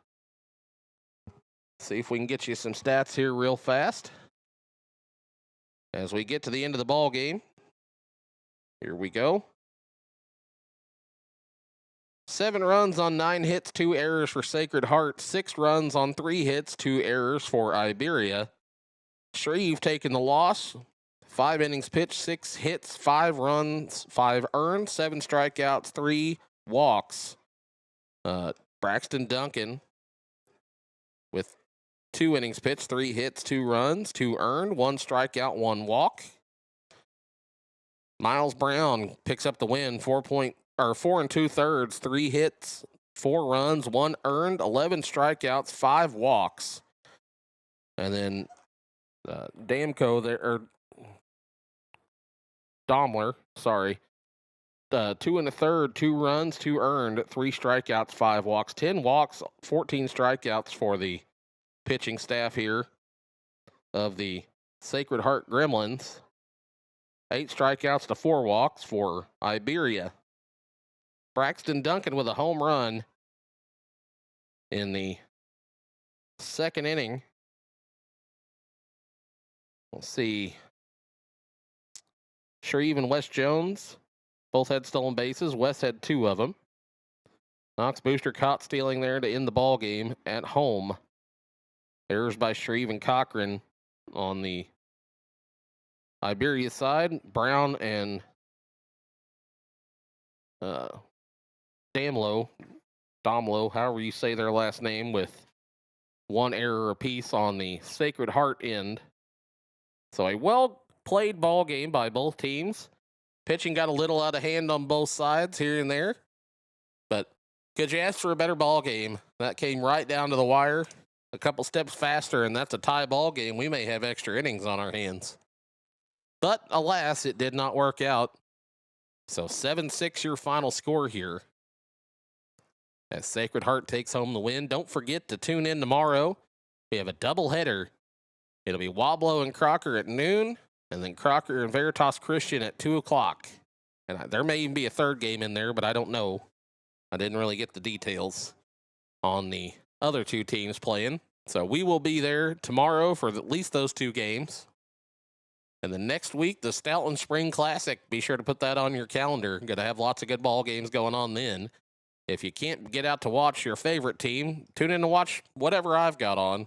See if we can get you some stats here real fast. As we get to the end of the ball game. Here we go. 7 runs on 9 hits, 2 errors for Sacred Heart. 6 runs on 3 hits, 2 errors for Iberia. Shreve taking the loss. 5 innings pitched, 6 hits, 5 runs, 5 earned, 7 strikeouts, 3 walks. Braxton Duncan with 2 innings pitched, 3 hits, 2 runs, 2 earned, 1 strikeout, 1 walk. Miles Brown picks up the win, 4 2/3, 3 hits, 4 runs, 1 earned, 11 strikeouts, 5 walks. And then Damco there, or Domler, sorry. 2 1/3, 2 runs, 2 earned, 3 strikeouts, 5 walks, 10 walks, 14 strikeouts for the pitching staff here of the Sacred Heart Gremlins. 8 strikeouts to 4 walks for Iberia. Braxton Duncan with a home run in the second inning. We'll see. Shreve and Wes Jones both had stolen bases. Wes had 2 of them. Knox Booster caught stealing there to end the ball game at home. Errors by Shreve and Cochran on the Iberia side. Brown and Domlo, however you say their last name, with 1 error apiece on the Sacred Heart end. So a well-played ball game by both teams. Pitching got a little out of hand on both sides here and there. But could you ask for a better ball game? That came right down to the wire. A couple steps faster, and that's a tie ball game. We may have extra innings on our hands. But alas, it did not work out. So 7-6 your final score here. as Sacred Heart takes home the win. Don't forget to tune in tomorrow. We have a doubleheader. It'll be Wablo and Crocker at noon, and then Crocker and Veritas Christian at 2 o'clock. And there may even be a third game in there, but I don't know. I didn't really get the details on the other two teams playing. So we will be there tomorrow for at least those two games. And then next week, the Stoutland Spring Classic. Be sure to put that on your calendar. Going to have lots of good ball games going on then. If you can't get out to watch your favorite team, tune in to watch whatever I've got on.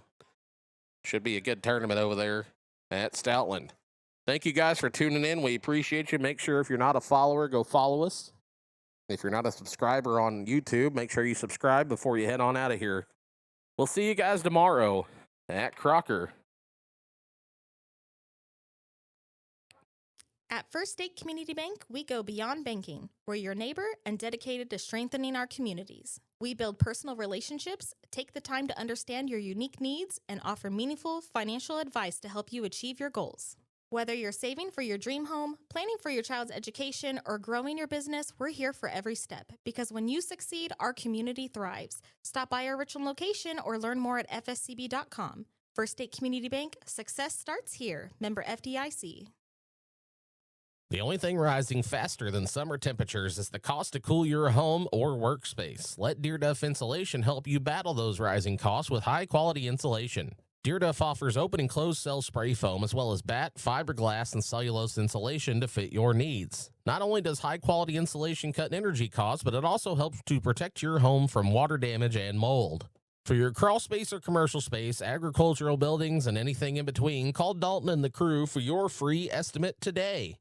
Should be a good tournament over there at Stoutland. Thank you guys for tuning in. We appreciate you. Make sure if you're not a follower, go follow us. If you're not a subscriber on YouTube, make sure you subscribe before you head on out of here. We'll see you guys tomorrow at Crocker. At First State Community Bank, we go beyond banking. We're your neighbor and dedicated to strengthening our communities. We build personal relationships, take the time to understand your unique needs, and offer meaningful financial advice to help you achieve your goals. Whether you're saving for your dream home, planning for your child's education, or growing your business, we're here for every step. Because when you succeed, our community thrives. Stop by our Richland location or learn more at fscb.com. First State Community Bank, success starts here. Member FDIC. The only thing rising faster than summer temperatures is the cost to cool your home or workspace. Let Deer Duff Insulation help you battle those rising costs with high-quality insulation. Deer Duff offers open and closed cell spray foam as well as batt, fiberglass, and cellulose insulation to fit your needs. Not only does high-quality insulation cut energy costs, but it also helps to protect your home from water damage and mold. For your crawl space or commercial space, agricultural buildings, and anything in between, call Dalton and the crew for your free estimate today.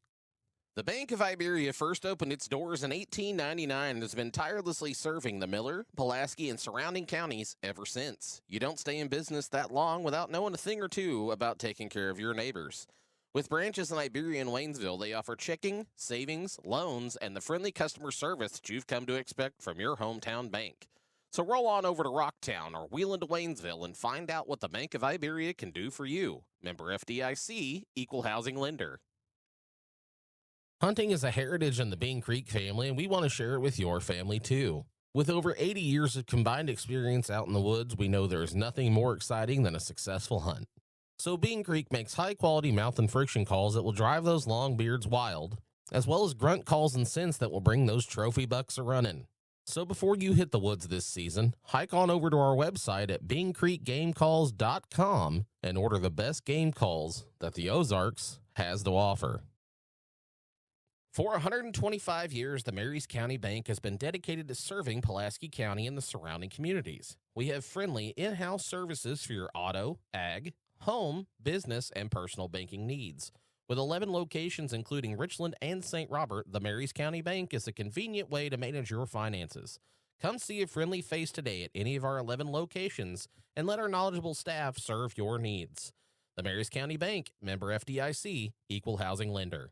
The Bank of Iberia first opened its doors in 1899 and has been tirelessly serving the Miller, Pulaski, and surrounding counties ever since. You don't stay in business that long without knowing a thing or two about taking care of your neighbors. With branches in Iberia and Waynesville, they offer checking, savings, loans, and the friendly customer service that you've come to expect from your hometown bank. So roll on over to Rocktown or wheel into Waynesville and find out what the Bank of Iberia can do for you. Member FDIC, Equal Housing Lender. Hunting is a heritage in the Bing Creek family, and we want to share it with your family too. With over 80 years of combined experience out in the woods, we know there is nothing more exciting than a successful hunt. So Bing Creek makes high-quality mouth and friction calls that will drive those long beards wild, as well as grunt calls and scents that will bring those trophy bucks a-running. So before you hit the woods this season, hike on over to our website at bingcreekgamecalls.com and order the best game calls that the Ozarks has to offer. For 125 years, the Marys County Bank has been dedicated to serving Pulaski County and the surrounding communities. We have friendly in-house services for your auto, ag, home, business, and personal banking needs. With 11 locations including Richland and St. Robert, the Marys County Bank is a convenient way to manage your finances. Come see a friendly face today at any of our 11 locations and let our knowledgeable staff serve your needs. The Marys County Bank, member FDIC, Equal Housing Lender.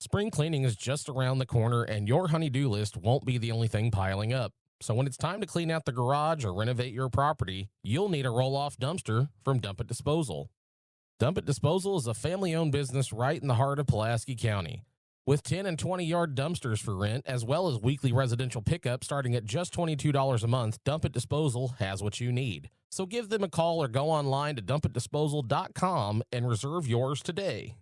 Spring cleaning is just around the corner, and your honey-do list won't be the only thing piling up. So when it's time to clean out the garage or renovate your property, you'll need a roll-off dumpster from Dump It Disposal. Dump It Disposal is a family-owned business right in the heart of Pulaski County. With 10 and 20-yard dumpsters for rent, as well as weekly residential pickup starting at just $22 a month, Dump It Disposal has what you need. So give them a call or go online to dumpitdisposal.com and reserve yours today.